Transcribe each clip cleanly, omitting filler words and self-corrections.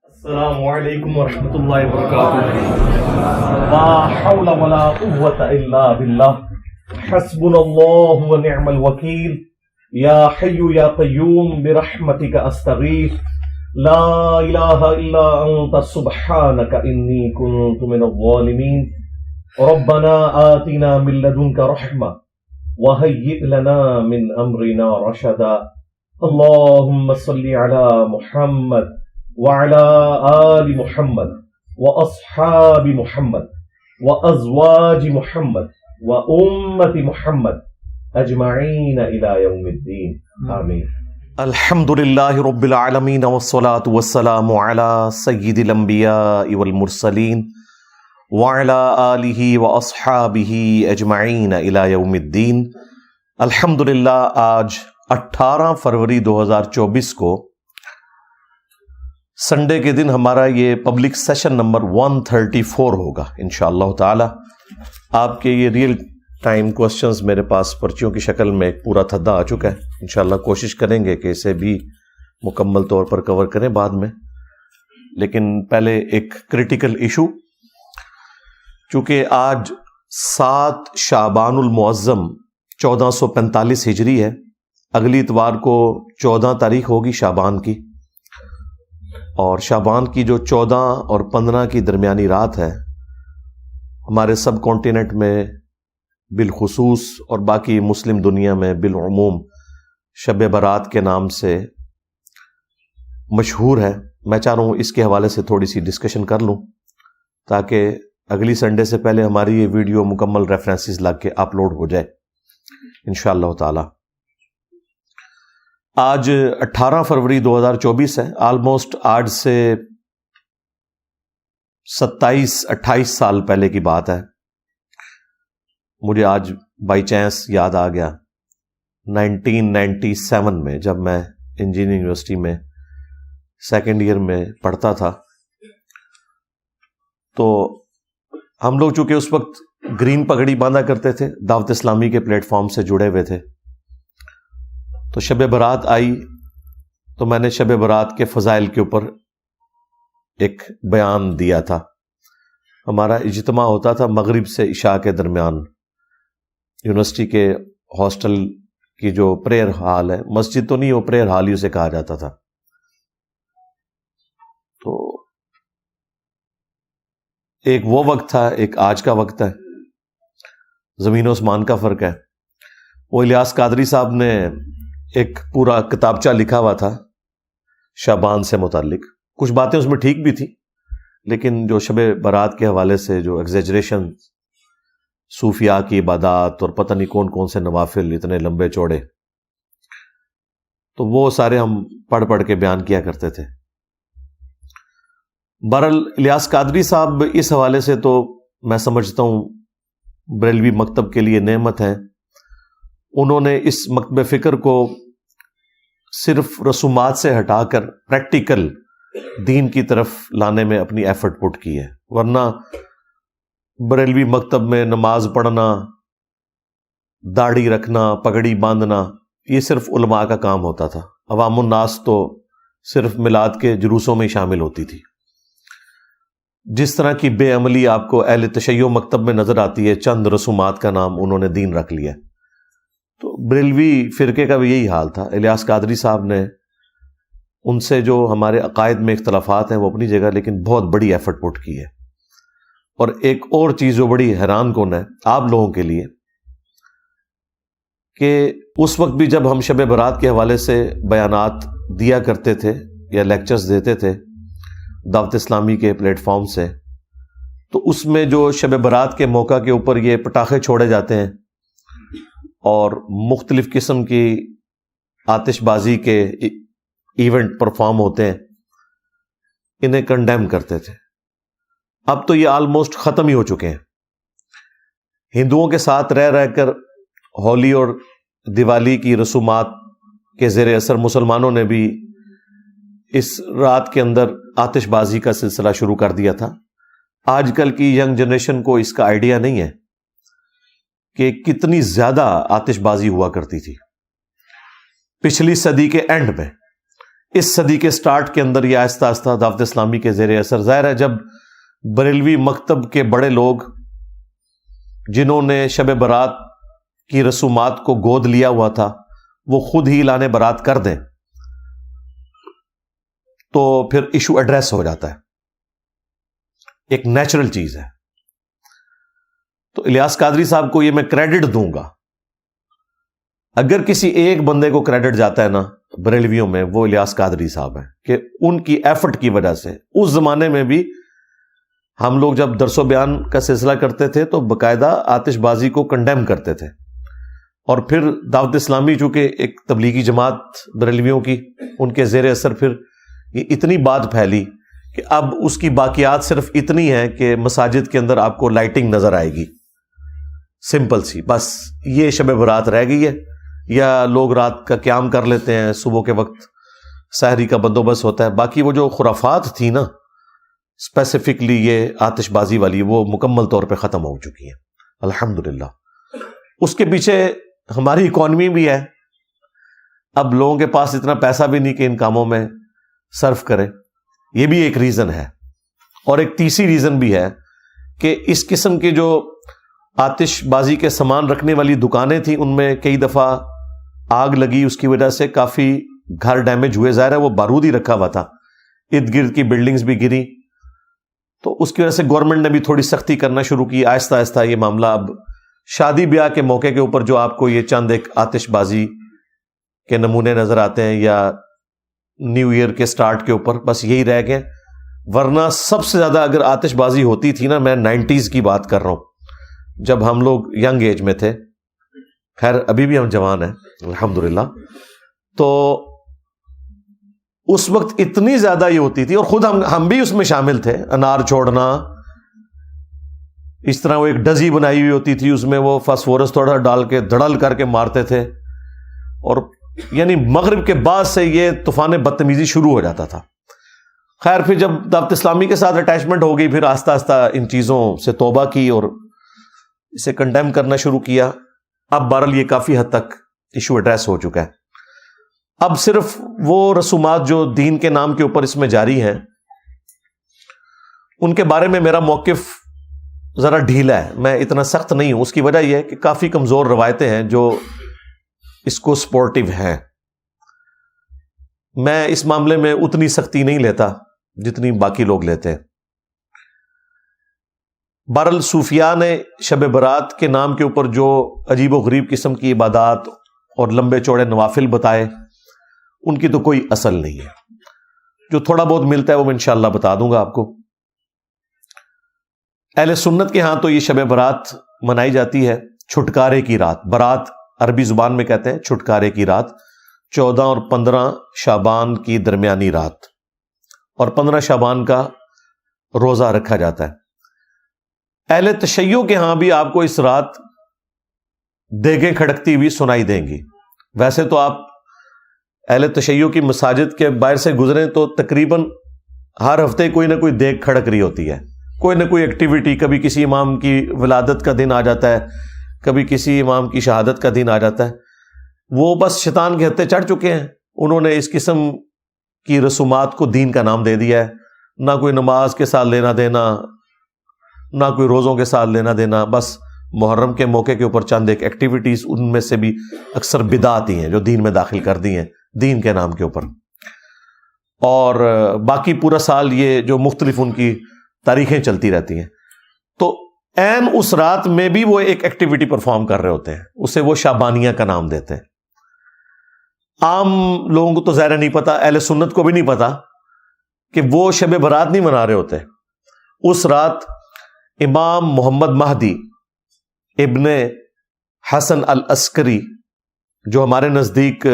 السلام علیکم ورحمۃ اللہ وبرکاتہ. لا حول ولا قوة الا باللہ حسبنا اللہ ونعم الوکیل. یا حی یا قیوم برحمتک استغیث. لا الہ الا انت سبحانک انی کنت من الظالمین. ربنا آتنا من لدنک رحمہ وہیئ لنا من امرنا رشدا. اللہم صل علی محمد وعلى آل محمد وأصحاب محمد وأزواج محمد وأمة محمد أجمعين إلى يوم الدين آمين. الحمد لله رب العالمين والصلاة والسلام على سيد الأنبياء والمرسلين وعلى آله وأصحابه أجمعين إلى يوم الدين. الحمد للہ آج 18 فروری 2024 کو سنڈے کے دن ہمارا یہ پبلک سیشن نمبر 134 ہوگا انشاءاللہ تعالی. آپ کے یہ ریئل ٹائم کوسچنز میرے پاس پرچیوں کی شکل میں ایک پورا تھدا آ چکا ہے. انشاءاللہ کوشش کریں گے کہ اسے بھی مکمل طور پر کور کریں بعد میں. لیکن پہلے ایک کریٹیکل ایشو، چونکہ آج 7 شعبان المعظم 1445 ہجری ہے، اگلی اتوار کو 14 تاریخ ہوگی شعبان کی، اور شعبان کی جو 14 اور 15 کی درمیانی رات ہے ہمارے سب کانٹیننٹ میں بالخصوص اور باقی مسلم دنیا میں بالعموم شب برات کے نام سے مشہور ہے. میں چاہ رہا ہوں اس کے حوالے سے تھوڑی سی ڈسکشن کر لوں تاکہ اگلی سنڈے سے پہلے ہماری یہ ویڈیو مکمل ریفرنسز لگ کے اپلوڈ ہو جائے انشاءاللہ تعالی. آج 18 فروری 2024 ہے. آلموسٹ آج سے 27-28 سال پہلے کی بات ہے. مجھے آج بائی چانس یاد آ گیا 1997 میں جب میں انجینئرنگ یونیورسٹی میں سیکنڈ ایئر میں پڑھتا تھا. تو ہم لوگ چونکہ اس وقت گرین پگڑی باندھا کرتے تھے، دعوت اسلامی کے پلیٹ فارم سے جڑے ہوئے تھے، تو شب برات آئی تو میں نے شب برات کے فضائل کے اوپر ایک بیان دیا تھا. ہمارا اجتماع ہوتا تھا مغرب سے عشاء کے درمیان. یونیورسٹی کے ہاسٹل کی جو پریئر ہال ہے، مسجد تو نہیں، وہ پریئر ہال ہی اسے کہا جاتا تھا. تو ایک وہ وقت تھا، ایک آج کا وقت ہے، زمین و آسمان کا فرق ہے. وہ الیاس قادری صاحب نے ایک پورا کتابچہ لکھا ہوا تھا شعبان سے متعلق. کچھ باتیں اس میں ٹھیک بھی تھی، لیکن جو شب برات کے حوالے سے جو ایگزیجریشن، صوفیاء کی عبادات اور پتہ نہیں کون کون سے نوافل اتنے لمبے چوڑے، تو وہ سارے ہم پڑھ کے بیان کیا کرتے تھے. بہرحال الیاس قادری صاحب اس حوالے سے تو میں سمجھتا ہوں بریلوی مکتب کے لیے نعمت ہے. انہوں نے اس مکتب فکر کو صرف رسومات سے ہٹا کر پریکٹیکل دین کی طرف لانے میں اپنی ایفرٹ پٹ کی ہے. ورنہ بریلوی مکتب میں نماز پڑھنا، داڑھی رکھنا، پگڑی باندھنا، یہ صرف علماء کا کام ہوتا تھا. عوام الناس تو صرف میلاد کے جلوسوں میں شامل ہوتی تھی. جس طرح کی بے عملی آپ کو اہل تشیع مکتب میں نظر آتی ہے، چند رسومات کا نام انہوں نے دین رکھ لیا. تو بریلوی فرقے کا بھی یہی حال تھا. الیاس قادری صاحب نے ان سے جو ہمارے عقائد میں اختلافات ہیں وہ اپنی جگہ، لیکن بہت بڑی ایفرٹ پٹ کی ہے. اور ایک اور چیز جو بڑی حیران کن ہے آپ لوگوں کے لیے، کہ اس وقت بھی جب ہم شب برات کے حوالے سے بیانات دیا کرتے تھے یا لیکچرز دیتے تھے دعوت اسلامی کے پلیٹ فارم سے، تو اس میں جو شب برات کے موقع کے اوپر یہ پٹاخے چھوڑے جاتے ہیں اور مختلف قسم کی آتش بازی کے ایونٹ پرفارم ہوتے ہیں، انہیں کنڈیم کرتے تھے. اب تو یہ آلموسٹ ختم ہی ہو چکے ہیں. ہندوؤں کے ساتھ رہ کر ہولی اور دیوالی کی رسومات کے زیر اثر مسلمانوں نے بھی اس رات کے اندر آتش بازی کا سلسلہ شروع کر دیا تھا. آج کل کی ینگ جنریشن کو اس کا آئیڈیا نہیں ہے کہ کتنی زیادہ آتش بازی ہوا کرتی تھی. پچھلی صدی کے اینڈ میں اس صدی کے سٹارٹ کے اندر یہ آہستہ آہستہ دعوت اسلامی کے زیر اثر، ظاہر ہے جب بریلوی مکتب کے بڑے لوگ جنہوں نے شب برات کی رسومات کو گود لیا ہوا تھا وہ خود ہی اعلان برات کر دیں تو پھر ایشو ایڈریس ہو جاتا ہے، ایک نیچرل چیز ہے۔ تو الیاس قادری صاحب کو یہ میں کریڈٹ دوں گا، اگر کسی ایک بندے کو کریڈٹ جاتا ہے نا بریلویوں میں، وہ الیاس قادری صاحب ہیں، کہ ان کی ایفرٹ کی وجہ سے اس زمانے میں بھی ہم لوگ جب درس و بیان کا سلسلہ کرتے تھے تو باقاعدہ آتش بازی کو کنڈیم کرتے تھے، اور پھر دعوت اسلامی چونکہ ایک تبلیغی جماعت بریلویوں کی، ان کے زیر اثر پھر یہ اتنی بات پھیلی کہ اب اس کی باقیات صرف اتنی ہیں کہ مساجد کے اندر آپ کو لائٹنگ نظر آئے گی، سمپل سی، بس یہ شب برات رہ گئی ہے، یا لوگ رات کا قیام کر لیتے ہیں، صبح کے وقت سحری کا بندوبست ہوتا ہے، باقی وہ جو خرافات تھی نا اسپیسیفکلی یہ آتش بازی والی، وہ مکمل طور پہ ختم ہو چکی ہیں الحمدللہ۔ اس کے پیچھے ہماری اکانومی بھی ہے، اب لوگوں کے پاس اتنا پیسہ بھی نہیں کہ ان کاموں میں صرف کریں، یہ بھی ایک ریزن ہے۔ اور ایک تیسری ریزن بھی ہے کہ اس قسم کے جو آتش بازی کے سامان رکھنے والی دکانیں تھیں ان میں کئی دفعہ آگ لگی، اس کی وجہ سے کافی گھر ڈیمیج ہوئے، ظاہر ہے وہ بارود ہی رکھا ہوا تھا، ارد گرد کی بلڈنگز بھی گری، تو اس کی وجہ سے گورنمنٹ نے بھی تھوڑی سختی کرنا شروع کی، آہستہ آہستہ یہ معاملہ اب شادی بیاہ کے موقع کے اوپر جو آپ کو یہ چند ایک آتش بازی کے نمونے نظر آتے ہیں، یا نیو ایئر کے سٹارٹ کے اوپر، بس یہی رہ گئے، ورنہ سب سے زیادہ اگر آتش بازی ہوتی تھی نا، میں 90s کی بات کر رہا ہوں، جب ہم لوگ ینگ ایج میں تھے، خیر ابھی بھی ہم جوان ہیں الحمدللہ، تو اس وقت اتنی زیادہ یہ ہوتی تھی، اور خود ہم بھی اس میں شامل تھے، انار چھوڑنا، اس طرح وہ ایک ڈزی بنائی ہوئی ہوتی تھی، اس میں وہ فاسفورس تھوڑا ڈال کے دھڑل کر کے مارتے تھے، اور یعنی مغرب کے بعد سے یہ طوفان بدتمیزی شروع ہو جاتا تھا۔ خیر پھر جب دعوت اسلامی کے ساتھ اٹیچمنٹ ہو گئی، پھر آہستہ آہستہ ان چیزوں سے توبہ کی اور اسے کنڈیم کرنا شروع کیا۔ اب بہرحال یہ کافی حد تک ایشو ایڈریس ہو چکا ہے۔ اب صرف وہ رسومات جو دین کے نام کے اوپر اس میں جاری ہیں، ان کے بارے میں میرا موقف ذرا ڈھیلا ہے، میں اتنا سخت نہیں ہوں۔ اس کی وجہ یہ ہے کہ کافی کمزور روایتیں ہیں جو اس کو سپورٹیو ہیں۔ میں اس معاملے میں اتنی سختی نہیں لیتا جتنی باقی لوگ لیتے ہیں۔ بہرحال صوفیاء نے شب برات کے نام کے اوپر جو عجیب و غریب قسم کی عبادات اور لمبے چوڑے نوافل بتائے، ان کی تو کوئی اصل نہیں ہے۔ جو تھوڑا بہت ملتا ہے وہ میں انشاءاللہ بتا دوں گا آپ کو۔ اہل سنت کے ہاں تو یہ شب برات منائی جاتی ہے چھٹکارے کی رات۔ برات عربی زبان میں کہتے ہیں چھٹکارے کی رات، 14 اور 15 شعبان کی درمیانی رات، اور 15 شعبان کا روزہ رکھا جاتا ہے۔ اہل تشیع کے ہاں بھی آپ کو اس رات دیگیں کھڑکتی ہوئی سنائی دیں گی۔ ویسے تو آپ اہل تشیع کی مساجد کے باہر سے گزریں تو تقریباً ہر ہفتے کوئی نہ کوئی دیگ کھڑک رہی ہوتی ہے، کوئی نہ کوئی ایکٹیویٹی، کبھی کسی امام کی ولادت کا دن آ جاتا ہے، کبھی کسی امام کی شہادت کا دن آ جاتا ہے۔ وہ بس شیطان کے ہتھے چڑھ چکے ہیں، انہوں نے اس قسم کی رسومات کو دین کا نام دے دیا ہے۔ نہ کوئی نماز کے ساتھ لینا دینا، نہ کوئی روزوں کے ساتھ لینا دینا، بس محرم کے موقع کے اوپر چند ایک ایکٹیویٹیز، ان میں سے بھی اکثر بدعت ہی ہیں جو دین میں داخل کر دی ہیں دین کے نام کے اوپر، اور باقی پورا سال یہ جو مختلف ان کی تاریخیں چلتی رہتی ہیں۔ تو عین اس رات میں بھی وہ ایک ایکٹیویٹی پرفارم کر رہے ہوتے ہیں، اسے وہ شعبانیہ کا نام دیتے ہیں۔ عام لوگوں کو تو ظاہر نہیں پتا، اہل سنت کو بھی نہیں پتا کہ وہ شب برات نہیں منا رہے ہوتے۔ اس رات امام محمد مہدی ابن حسن العسکری، جو ہمارے نزدیک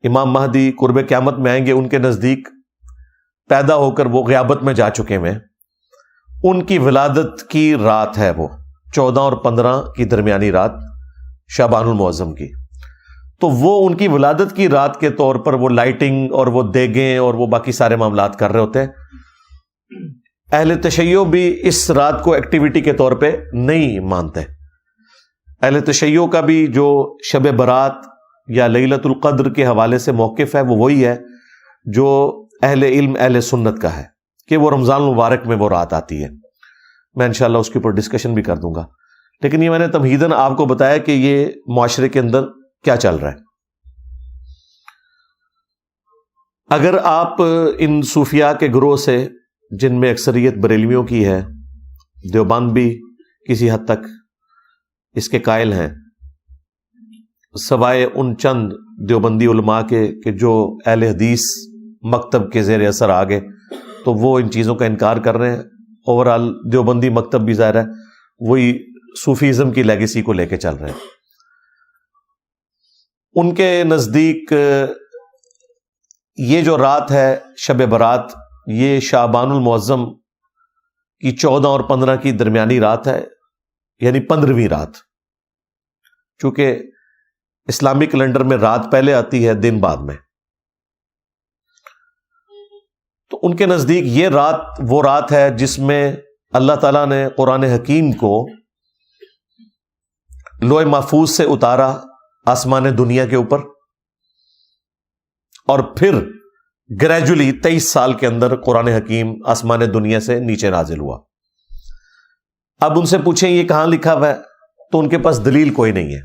امام مہدی قرب قیامت میں آئیں گے، ان کے نزدیک پیدا ہو کر وہ غیابت میں جا چکے ہیں، ان کی ولادت کی رات ہے وہ 14 اور 15 کی درمیانی رات شعبان المعظم کی۔ تو وہ ان کی ولادت کی رات کے طور پر وہ لائٹنگ اور وہ دیگیں اور وہ باقی سارے معاملات کر رہے ہوتے ہیں۔ اہل تشیع بھی اس رات کو ایکٹیویٹی کے طور پہ نہیں مانتے۔ اہل تشیع کا بھی جو شب برات یا لیلۃ القدر کے حوالے سے موقف ہے وہ وہی ہے جو اہل علم اہل سنت کا ہے کہ وہ رمضان المبارک میں وہ رات آتی ہے. میں انشاءاللہ اس کے اوپر ڈسکشن بھی کر دوں گا، لیکن یہ میں نے تمہیداً آپ کو بتایا کہ یہ معاشرے کے اندر کیا چل رہا ہے. اگر آپ ان صوفیاء کے گروہ سے، جن میں اکثریت بریلویوں کی ہے، دیوبند بھی کسی حد تک اس کے قائل ہیں، سوائے ان چند دیوبندی علماء کے کہ جو اہل حدیث مکتب کے زیر اثر آ گئے تو وہ ان چیزوں کا انکار کر رہے ہیں. اوورال دیوبندی مکتب بھی ظاہر ہے وہی صوفیزم کی لیگیسی کو لے کے چل رہے ہیں. ان کے نزدیک یہ جو رات ہے شب برات، یہ شعبان المعظم کی 14 اور 15 کی درمیانی رات ہے، یعنی 15ویں رات. چونکہ اسلامی کیلنڈر میں رات پہلے آتی ہے، دن بعد میں. تو ان کے نزدیک یہ رات وہ رات ہے جس میں اللہ تعالیٰ نے قرآن حکیم کو لوح محفوظ سے اتارا آسمان دنیا کے اوپر، اور پھر گریجولی 23 سال کے اندر قرآن حکیم آسمان دنیا سے نیچے نازل ہوا. اب ان سے پوچھیں یہ کہاں لکھا ہوا ہے، تو ان کے پاس دلیل کوئی نہیں ہے،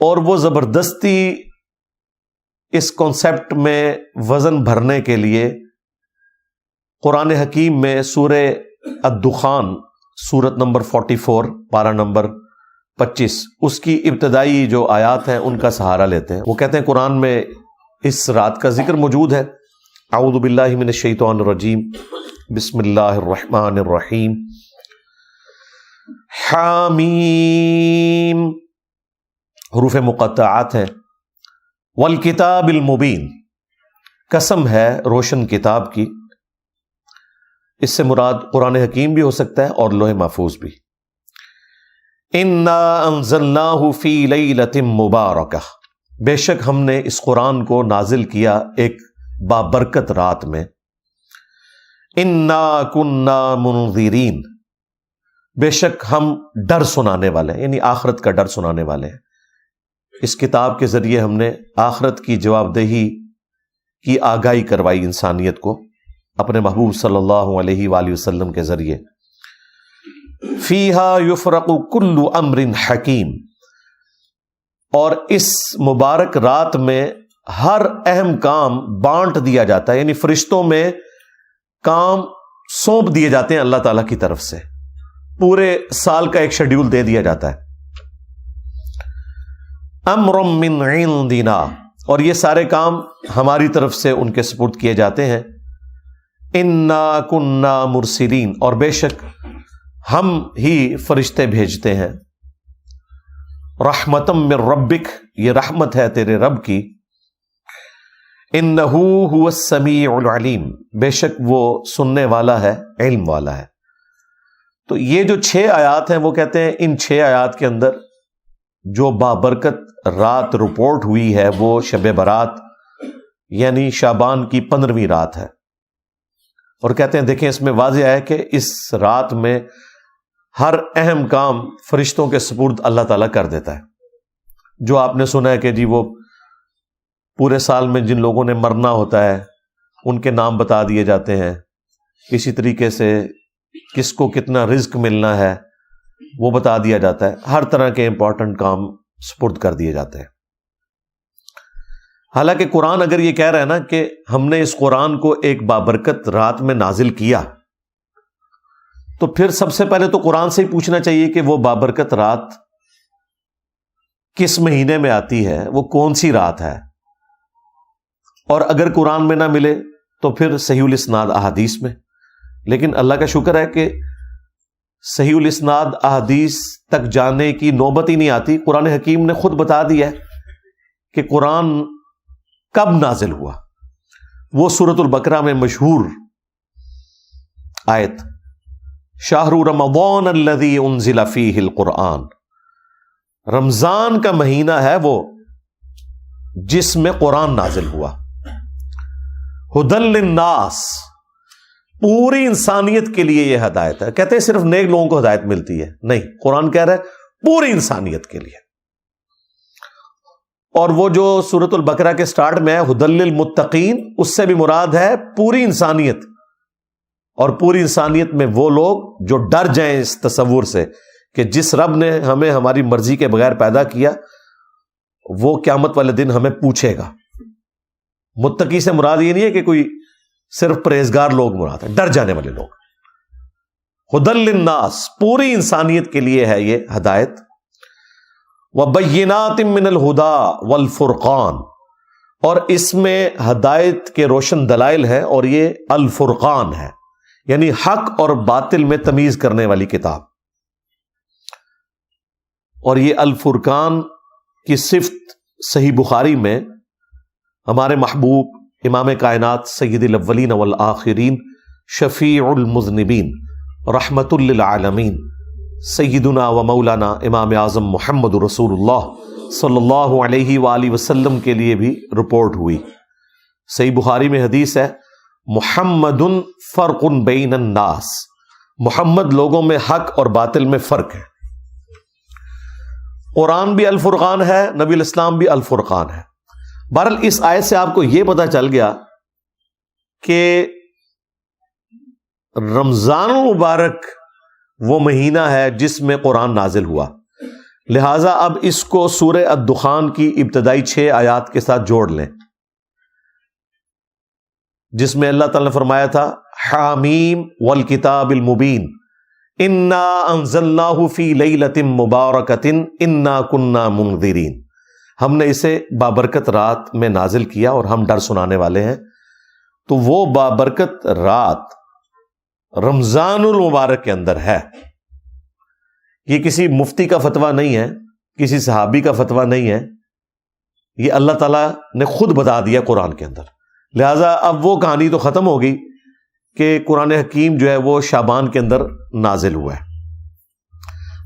اور وہ زبردستی اس کانسیپٹ میں وزن بھرنے کے لیے قرآن حکیم میں سورہ الدخان سورت نمبر 44 پارہ نمبر 25 اس کی ابتدائی جو آیات ہیں ان کا سہارا لیتے ہیں. وہ کہتے ہیں قرآن میں اس رات کا ذکر موجود ہے. اعوذ باللہ من الشیطان الرجیم، بسم اللہ الرحمن الرحیم. حامیم، حروف مقطعات ہیں. والکتاب المبین، قسم ہے روشن کتاب کی. اس سے مراد قرآن حکیم بھی ہو سکتا ہے اور لوح محفوظ بھی. انا انزلناہ فی لیلۃ مبارکہ، بے شک ہم نے اس قرآن کو نازل کیا ایک بابرکت رات میں. انا کنا منذرین، بے شک ہم ڈر سنانے والے ہیں، یعنی آخرت کا ڈر سنانے والے ہیں. اس کتاب کے ذریعے ہم نے آخرت کی جواب دہی کی آگاہی کروائی انسانیت کو اپنے محبوب صلی اللہ علیہ وآلہ وسلم کے ذریعے. فیہا یفرق کل امر حکیم، اور اس مبارک رات میں ہر اہم کام بانٹ دیا جاتا ہے، یعنی فرشتوں میں کام سونپ دیے جاتے ہیں اللہ تعالیٰ کی طرف سے. پورے سال کا ایک شیڈیول دے دیا جاتا ہے. امر من عندنا، اور یہ سارے کام ہماری طرف سے ان کے سپرد کیے جاتے ہیں. انا کنا مرسلین، اور بے شک ہم ہی فرشتے بھیجتے ہیں. رحمتم من ربک، یہ رحمت ہے تیرے رب کی. انہ هو السمیع العلیم، بے شک وہ سننے والا ہے، علم والا ہے. تو یہ جو 6 آیات ہیں وہ کہتے ہیں ان 6 آیات کے اندر جو بابرکت رات رپورٹ ہوئی ہے وہ شب برات یعنی شعبان کی 15ویں رات ہے. اور کہتے ہیں دیکھیں اس میں واضح ہے کہ اس رات میں ہر اہم کام فرشتوں کے سپرد اللہ تعالیٰ کر دیتا ہے. جو آپ نے سنا ہے کہ جی وہ پورے سال میں جن لوگوں نے مرنا ہوتا ہے ان کے نام بتا دیے جاتے ہیں. اسی طریقے سے کس کو کتنا رزق ملنا ہے وہ بتا دیا جاتا ہے. ہر طرح کے امپورٹنٹ کام سپرد کر دیے جاتے ہیں. حالانکہ قرآن اگر یہ کہہ رہا ہے نا کہ ہم نے اس قرآن کو ایک بابرکت رات میں نازل کیا، تو پھر سب سے پہلے تو قرآن سے ہی پوچھنا چاہیے کہ وہ بابرکت رات کس مہینے میں آتی ہے، وہ کون سی رات ہے. اور اگر قرآن میں نہ ملے تو پھر صحیح الاسناد احادیث میں. لیکن اللہ کا شکر ہے کہ صحیح الاسناد احادیث تک جانے کی نوبت ہی نہیں آتی. قرآن حکیم نے خود بتا دیا ہے کہ قرآن کب نازل ہوا. وہ سورۃ البقرہ میں مشہور آیت شہر رمضان الذی انزل فیہ القرآن، رمضان کا مہینہ ہے وہ جس میں قرآن نازل ہوا. ہدی للناس، پوری انسانیت کے لیے یہ ہدایت ہے. کہتے ہیں صرف نیک لوگوں کو ہدایت ملتی ہے، نہیں، قرآن کہہ رہا ہے پوری انسانیت کے لیے. اور وہ جو سورۃ البقرہ کے سٹارٹ میں ہے ھدی للمتقین، اس سے بھی مراد ہے پوری انسانیت، اور پوری انسانیت میں وہ لوگ جو ڈر جائیں اس تصور سے کہ جس رب نے ہمیں ہماری مرضی کے بغیر پیدا کیا وہ قیامت والے دن ہمیں پوچھے گا۔ متقی سے مراد یہ نہیں ہے کہ کوئی صرف پرہیزگار لوگ مراد ہے، ڈر جانے والے لوگ۔ ھدی للناس، پوری انسانیت کے لیے ہے یہ ہدایت۔ وبینات من الہدی والفرقان، اور اس میں ہدایت کے روشن دلائل ہیں، اور یہ الفرقان ہے، یعنی حق اور باطل میں تمیز کرنے والی کتاب۔ اور یہ الفرقان کی صفت صحیح بخاری میں ہمارے محبوب امام کائنات سید الاولین والآخرین شفیع المذنبین رحمت للعالمین سیدنا و مولانا امام اعظم محمد رسول اللہ صلی اللہ علیہ وآلہ وسلم کے لیے بھی رپورٹ ہوئی۔ صحیح بخاری میں حدیث ہے، محمد فرق بین الناس، محمد لوگوں میں حق اور باطل میں فرق ہے۔ قرآن بھی الفرقان ہے، نبی الاسلام بھی الفرقان ہے۔ بہرحال اس آیت سے آپ کو یہ پتہ چل گیا کہ رمضان المبارک وہ مہینہ ہے جس میں قرآن نازل ہوا، لہٰذا اب اس کو سورہ الدخان کی ابتدائی 6 آیات کے ساتھ جوڑ لیں، جس میں اللہ تعالیٰ نے فرمایا تھا حامیم والکتاب المبین انا انزلناہ فی لیلۃ مبارکۃ انا کنا منذرین، ہم نے اسے بابرکت رات میں نازل کیا اور ہم ڈر سنانے والے ہیں۔ تو وہ بابرکت رات رمضان المبارک کے اندر ہے۔ یہ کسی مفتی کا فتویٰ نہیں ہے، کسی صحابی کا فتویٰ نہیں ہے، یہ اللہ تعالیٰ نے خود بتا دیا قرآن کے اندر۔ لہٰذا اب وہ کہانی تو ختم ہوگی کہ قرآن حکیم جو ہے وہ شعبان کے اندر نازل ہوا ہے۔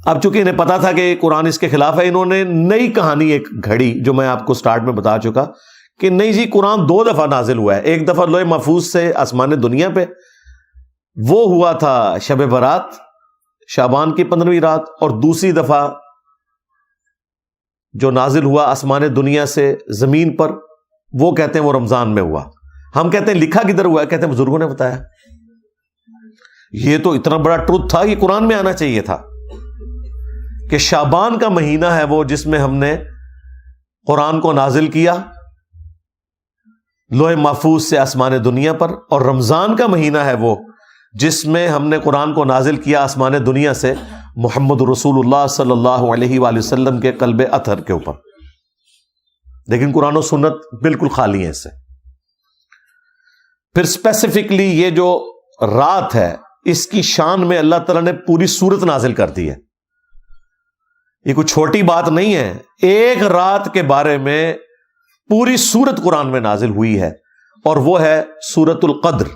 اب چونکہ انہیں پتا تھا کہ قرآن اس کے خلاف ہے، انہوں نے نئی کہانی ایک گھڑی، جو میں آپ کو سٹارٹ میں بتا چکا کہ نہیں جی قرآن 2 دفعہ نازل ہوا ہے، ایک دفعہ لوح محفوظ سے آسمان دنیا پہ، وہ ہوا تھا شب برات شعبان کی 15ویں رات، اور دوسری دفعہ جو نازل ہوا آسمان دنیا سے زمین پر، وہ کہتے ہیں وہ رمضان میں ہوا۔ ہم کہتے ہیں لکھا کدھر ہوا ہے؟ کہتے ہیں بزرگوں نے بتایا۔ یہ تو اتنا بڑا ٹروتھ تھا، یہ قرآن میں آنا چاہیے تھا کہ شعبان کا مہینہ ہے وہ جس میں ہم نے قرآن کو نازل کیا لوح محفوظ سے آسمان دنیا پر، اور رمضان کا مہینہ ہے وہ جس میں ہم نے قرآن کو نازل کیا آسمان دنیا سے محمد رسول اللہ صلی اللہ علیہ وآلہ وسلم کے قلب اطہر کے اوپر۔ لیکن قرآن و سنت بالکل خالی ہیں اس سے۔ پھر اسپیسیفکلی یہ جو رات ہے اس کی شان میں اللہ تعالیٰ نے پوری سورت نازل کر دی ہے، یہ کوئی چھوٹی بات نہیں ہے۔ ایک رات کے بارے میں پوری سورت قرآن میں نازل ہوئی ہے، اور وہ ہے سورۃ القدر۔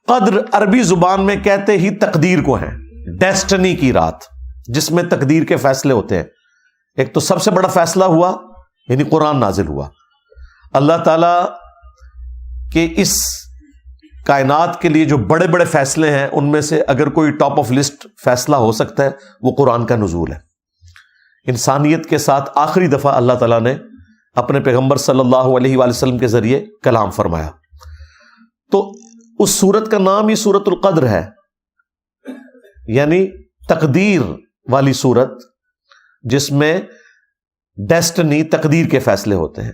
قدر عربی زبان میں کہتے ہی تقدیر کو ہے، ڈیسٹنی کی رات جس میں تقدیر کے فیصلے ہوتے ہیں۔ ایک تو سب سے بڑا فیصلہ ہوا یعنی قرآن نازل ہوا۔ اللہ تعالیٰ کے اس کائنات کے لیے جو بڑے بڑے فیصلے ہیں ان میں سے اگر کوئی ٹاپ آف لسٹ فیصلہ ہو سکتا ہے وہ قرآن کا نزول ہے۔ انسانیت کے ساتھ آخری دفعہ اللہ تعالیٰ نے اپنے پیغمبر صلی اللہ علیہ وآلہ وسلم کے ذریعے کلام فرمایا، تو اس سورت کا نام ہی سورۃ القدر ہے، یعنی تقدیر والی سورت جس میں ڈیسٹنی تقدیر کے فیصلے ہوتے ہیں۔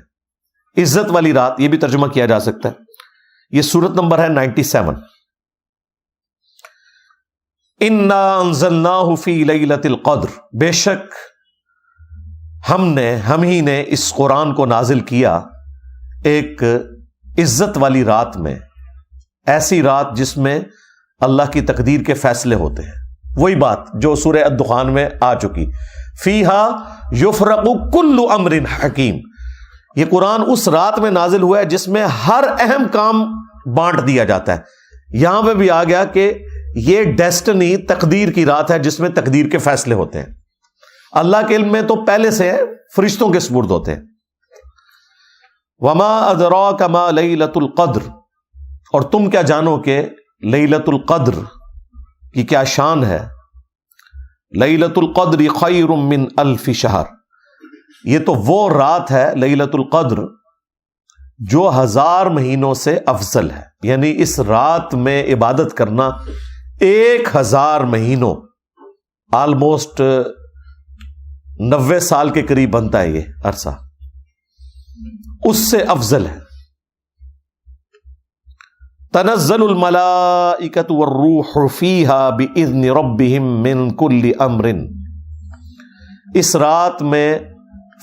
عزت والی رات یہ بھی ترجمہ کیا جا سکتا ہے۔ یہ سورت نمبر ہے 97۔ انا انزلناہ فی لیلۃ القدر، بے شک ہم ہی نے اس قرآن کو نازل کیا ایک عزت والی رات میں، ایسی رات جس میں اللہ کی تقدیر کے فیصلے ہوتے ہیں۔ وہی بات جو سورہ الدخان میں آ چکی، فیہا یفرق کل امر حکیم۔ یہ قرآن اس رات میں نازل ہوا ہے جس میں ہر اہم کام بانٹ دیا جاتا ہے۔ یہاں پہ بھی آ گیا کہ یہ ڈیسٹنی تقدیر کی رات ہے جس میں تقدیر کے فیصلے ہوتے ہیں۔ اللہ کے علم میں تو پہلے سے فرشتوں کے سپرد ہوتے ہیں۔ وما ادراک ما لیلۃ القدر، اور تم کیا جانو کہ لیلۃ القدر کی کیا شان ہے۔ لیلۃ القدر خیر من الف شہر، یہ تو وہ رات ہے لیلۃ القدر جو 1000 مہینوں سے افضل ہے. یعنی اس رات میں عبادت کرنا 1000 مہینوں، آلموسٹ 90 سال کے قریب بنتا ہے یہ عرصہ، اس سے افضل ہے. تنزل الملائکۃ والروح فیہا بإذن ربہم من کل امر. اس رات میں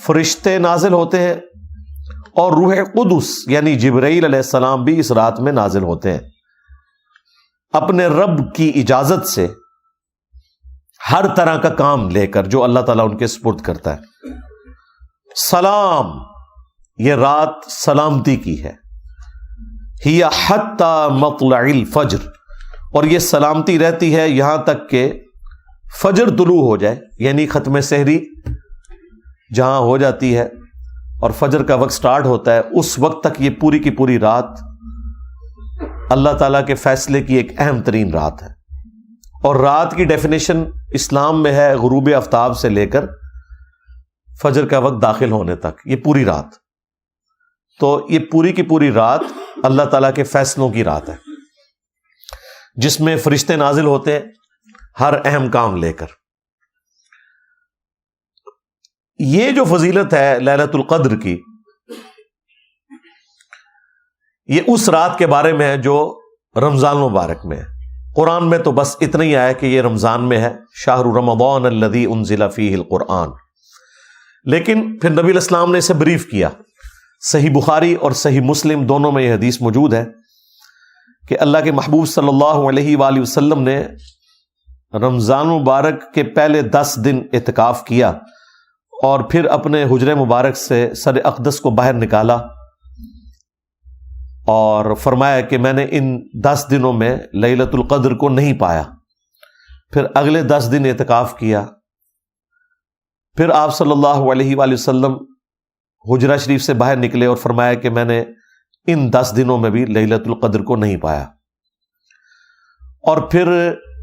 فرشتے نازل ہوتے ہیں اور روح قدس یعنی جبرائیل علیہ السلام بھی اس رات میں نازل ہوتے ہیں اپنے رب کی اجازت سے، ہر طرح کا کام لے کر جو اللہ تعالیٰ ان کے سپرد کرتا ہے. سلام، یہ رات سلامتی کی ہے. ہی حتی مطلع الفجر، اور یہ سلامتی رہتی ہے یہاں تک کہ فجر طلوع ہو جائے، یعنی ختم سحری جہاں ہو جاتی ہے اور فجر کا وقت سٹارٹ ہوتا ہے، اس وقت تک یہ پوری کی پوری رات اللہ تعالیٰ کے فیصلے کی ایک اہم ترین رات ہے. اور رات کی ڈیفینیشن اسلام میں ہے غروب آفتاب سے لے کر فجر کا وقت داخل ہونے تک، یہ پوری رات. تو یہ پوری کی پوری رات اللہ تعالیٰ کے فیصلوں کی رات ہے، جس میں فرشتے نازل ہوتے ہیں ہر اہم کام لے کر. یہ جو فضیلت ہے لیلۃ القدر کی، یہ اس رات کے بارے میں ہے جو رمضان مبارک میں ہے. قرآن میں تو بس اتنا ہی آیا کہ یہ رمضان میں ہے، شہر رمضان الذی انزل فیہ القرآن. لیکن پھر نبی علیہ السلام نے اسے بریف کیا. صحیح بخاری اور صحیح مسلم دونوں میں یہ حدیث موجود ہے کہ اللہ کے محبوب صلی اللہ علیہ وآلہ وسلم نے رمضان مبارک کے پہلے 10 دن اعتکاف کیا اور پھر اپنے حجرے مبارک سے سر اقدس کو باہر نکالا اور فرمایا کہ میں نے ان 10 دنوں میں لیلۃ القدر کو نہیں پایا. پھر اگلے 10 دن اعتکاف کیا. پھر آپ صلی اللہ علیہ وآلہ وسلم حجرہ شریف سے باہر نکلے اور فرمایا کہ میں نے ان 10 دنوں میں بھی لیلۃ القدر کو نہیں پایا. اور پھر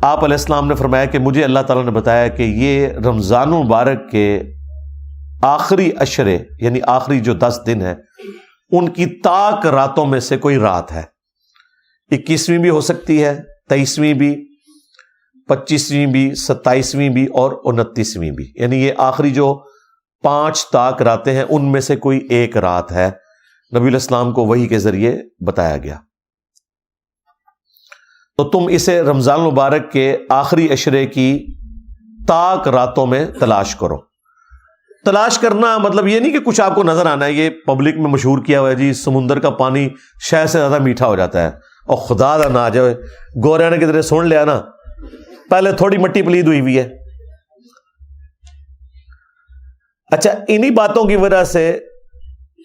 آپ علیہ السلام نے فرمایا کہ مجھے اللہ تعالیٰ نے بتایا کہ یہ رمضان مبارک کے آخری عشرے یعنی آخری جو 10 دن ہیں ان کی تاک راتوں میں سے کوئی رات ہے. 21ویں بھی ہو سکتی ہے، 23ویں بھی، 25ویں بھی، 27ویں بھی اور 29ویں بھی. یعنی یہ آخری جو 5 تاک راتیں ہیں ان میں سے کوئی ایک رات ہے. نبی علیہ السلام کو وحی کے ذریعے بتایا گیا. تو تم اسے رمضان مبارک کے آخری عشرے کی تاک راتوں میں تلاش کرو. تلاش کرنا مطلب یہ نہیں کہ کچھ آپ کو نظر آنا ہے. یہ پبلک میں مشہور کیا ہوا ہے جی سمندر کا پانی شہد سے زیادہ میٹھا ہو جاتا ہے، اور خدا دا نہ جائے گوریاں نے کدھر سن لیا نا، پہلے تھوڑی مٹی پلید ہوئی ہے. اچھا، انہی باتوں کی وجہ سے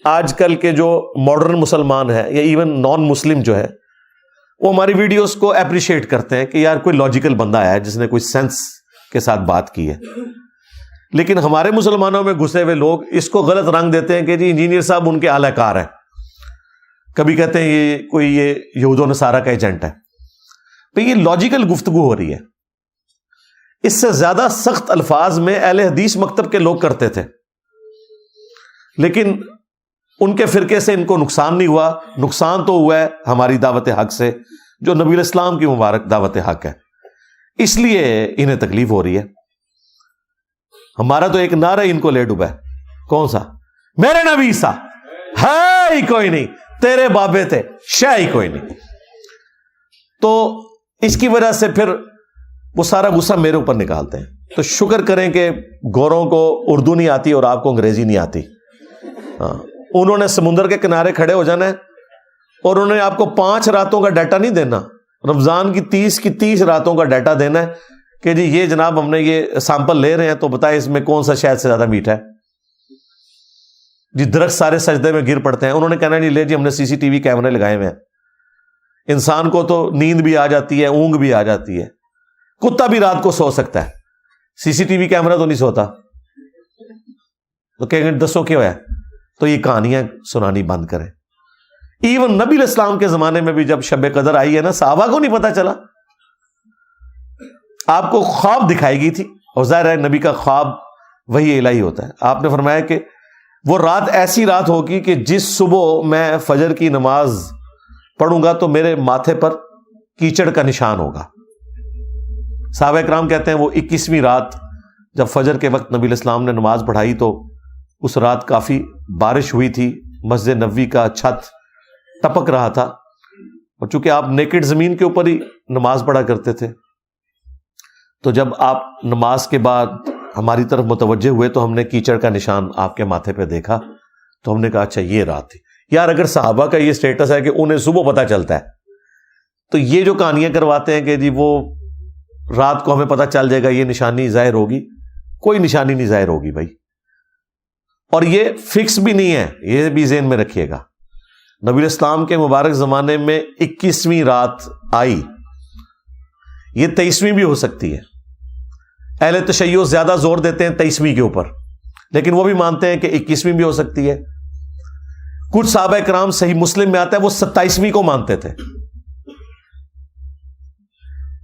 آج کل کے جو ماڈرن مسلمان ہیں یا ایون نان مسلم جو ہے وہ ہماری ویڈیوز کو اپریشیٹ کرتے ہیں کہ یار کوئی لاجیکل بندہ آیا ہے جس نے کوئی سینس کے ساتھ بات کی ہے. لیکن ہمارے مسلمانوں میں گھسے ہوئے لوگ اس کو غلط رنگ دیتے ہیں کہ جی انجینئر صاحب ان کے اعلی کار ہیں. کبھی کہتے ہیں یہ کوئی یہ یہود و نصارہ کا ایجنٹ ہے. تو یہ لاجیکل گفتگو ہو رہی ہے. اس سے زیادہ سخت الفاظ میں اہل حدیث مکتب کے لوگ کرتے تھے، لیکن ان کے فرقے سے ان کو نقصان نہیں ہوا. نقصان تو ہوا ہے ہماری دعوت حق سے جو نبی علیہ السلام کی مبارک دعوت حق ہے، اس لیے انہیں تکلیف ہو رہی ہے. ہمارا تو ایک نعرہ ان کو لے ڈوبا ہے. کون سا؟ میرے نبی سا ہے ہی کوئی نہیں، تیرے بابے تھے شے ہی کوئی نہیں. تو اس کی وجہ سے پھر وہ سارا غصہ میرے اوپر نکالتے ہیں. تو شکر کریں کہ گوروں کو اردو نہیں آتی اور آپ کو انگریزی نہیں آتی. ہاں، انہوں نے سمندر کے کنارے کھڑے ہو جانا ہے اور انہوں نے آپ کو 5 راتوں کا ڈیٹا نہیں دینا، رمضان کی 30 راتوں کا ڈیٹا دینا ہے کہ جی یہ جناب ہم نے یہ سیمپل لے رہے ہیں تو بتائیں اس میں کون سا شہد سے زیادہ میٹھا ہے. جی درخت سارے سجدے میں گر پڑتے ہیں. انہوں نے کہنا نہیں لے جی ہم نے CCTV کیمرے لگائے ہوئے ہیں. انسان کو تو نیند بھی آ جاتی ہے، اونگ بھی آ جاتی ہے. کتا بھی رات کو سو سکتا ہے، CCTV کیمرہ تو نہیں سوتا. تو کہیں گے دسو کیا ہوا ہے؟ تو یہ کہانیاں سنانی بند کریں. ایون نبی علیہ السلام کے زمانے میں بھی جب شب قدر آئی ہے نا، صحابہ کو نہیں پتا چلا. آپ کو خواب دکھائی گئی تھی، اور ظاہر ہے نبی کا خواب وحی الہی ہوتا ہے. آپ نے فرمایا کہ وہ رات ایسی رات ہوگی کہ جس صبح میں فجر کی نماز پڑھوں گا تو میرے ماتھے پر کیچڑ کا نشان ہوگا. صحابہ کرام کہتے ہیں وہ 21ویں رات جب فجر کے وقت نبی علیہ السلام نے نماز پڑھائی تو اس رات کافی بارش ہوئی تھی، مسجد نبوی کا چھت ٹپک رہا تھا، اور چونکہ آپ نیکڈ زمین کے اوپر ہی نماز پڑھا کرتے تھے، تو جب آپ نماز کے بعد ہماری طرف متوجہ ہوئے تو ہم نے کیچڑ کا نشان آپ کے ماتھے پہ دیکھا، تو ہم نے کہا اچھا یہ رات تھی. یار اگر صحابہ کا یہ سٹیٹس ہے کہ انہیں صبح پتہ چلتا ہے، تو یہ جو کہانیاں کرواتے ہیں کہ جی وہ رات کو ہمیں پتہ چل جائے گا، یہ نشانی ظاہر ہوگی، کوئی نشانی نہیں ظاہر ہوگی بھائی. اور یہ فکس بھی نہیں ہے، یہ بھی ذہن میں رکھیے گا. نبی علیہ السلام کے مبارک زمانے میں 21ویں رات آئی، یہ 23ویں بھی ہو سکتی ہے. اہل تشیع زیادہ زور دیتے ہیں 23ویں کے اوپر، لیکن وہ بھی مانتے ہیں کہ 21ویں بھی ہو سکتی ہے. کچھ صحابہ کرام، صحیح مسلم میں آتا ہے، وہ 27ویں کو مانتے تھے.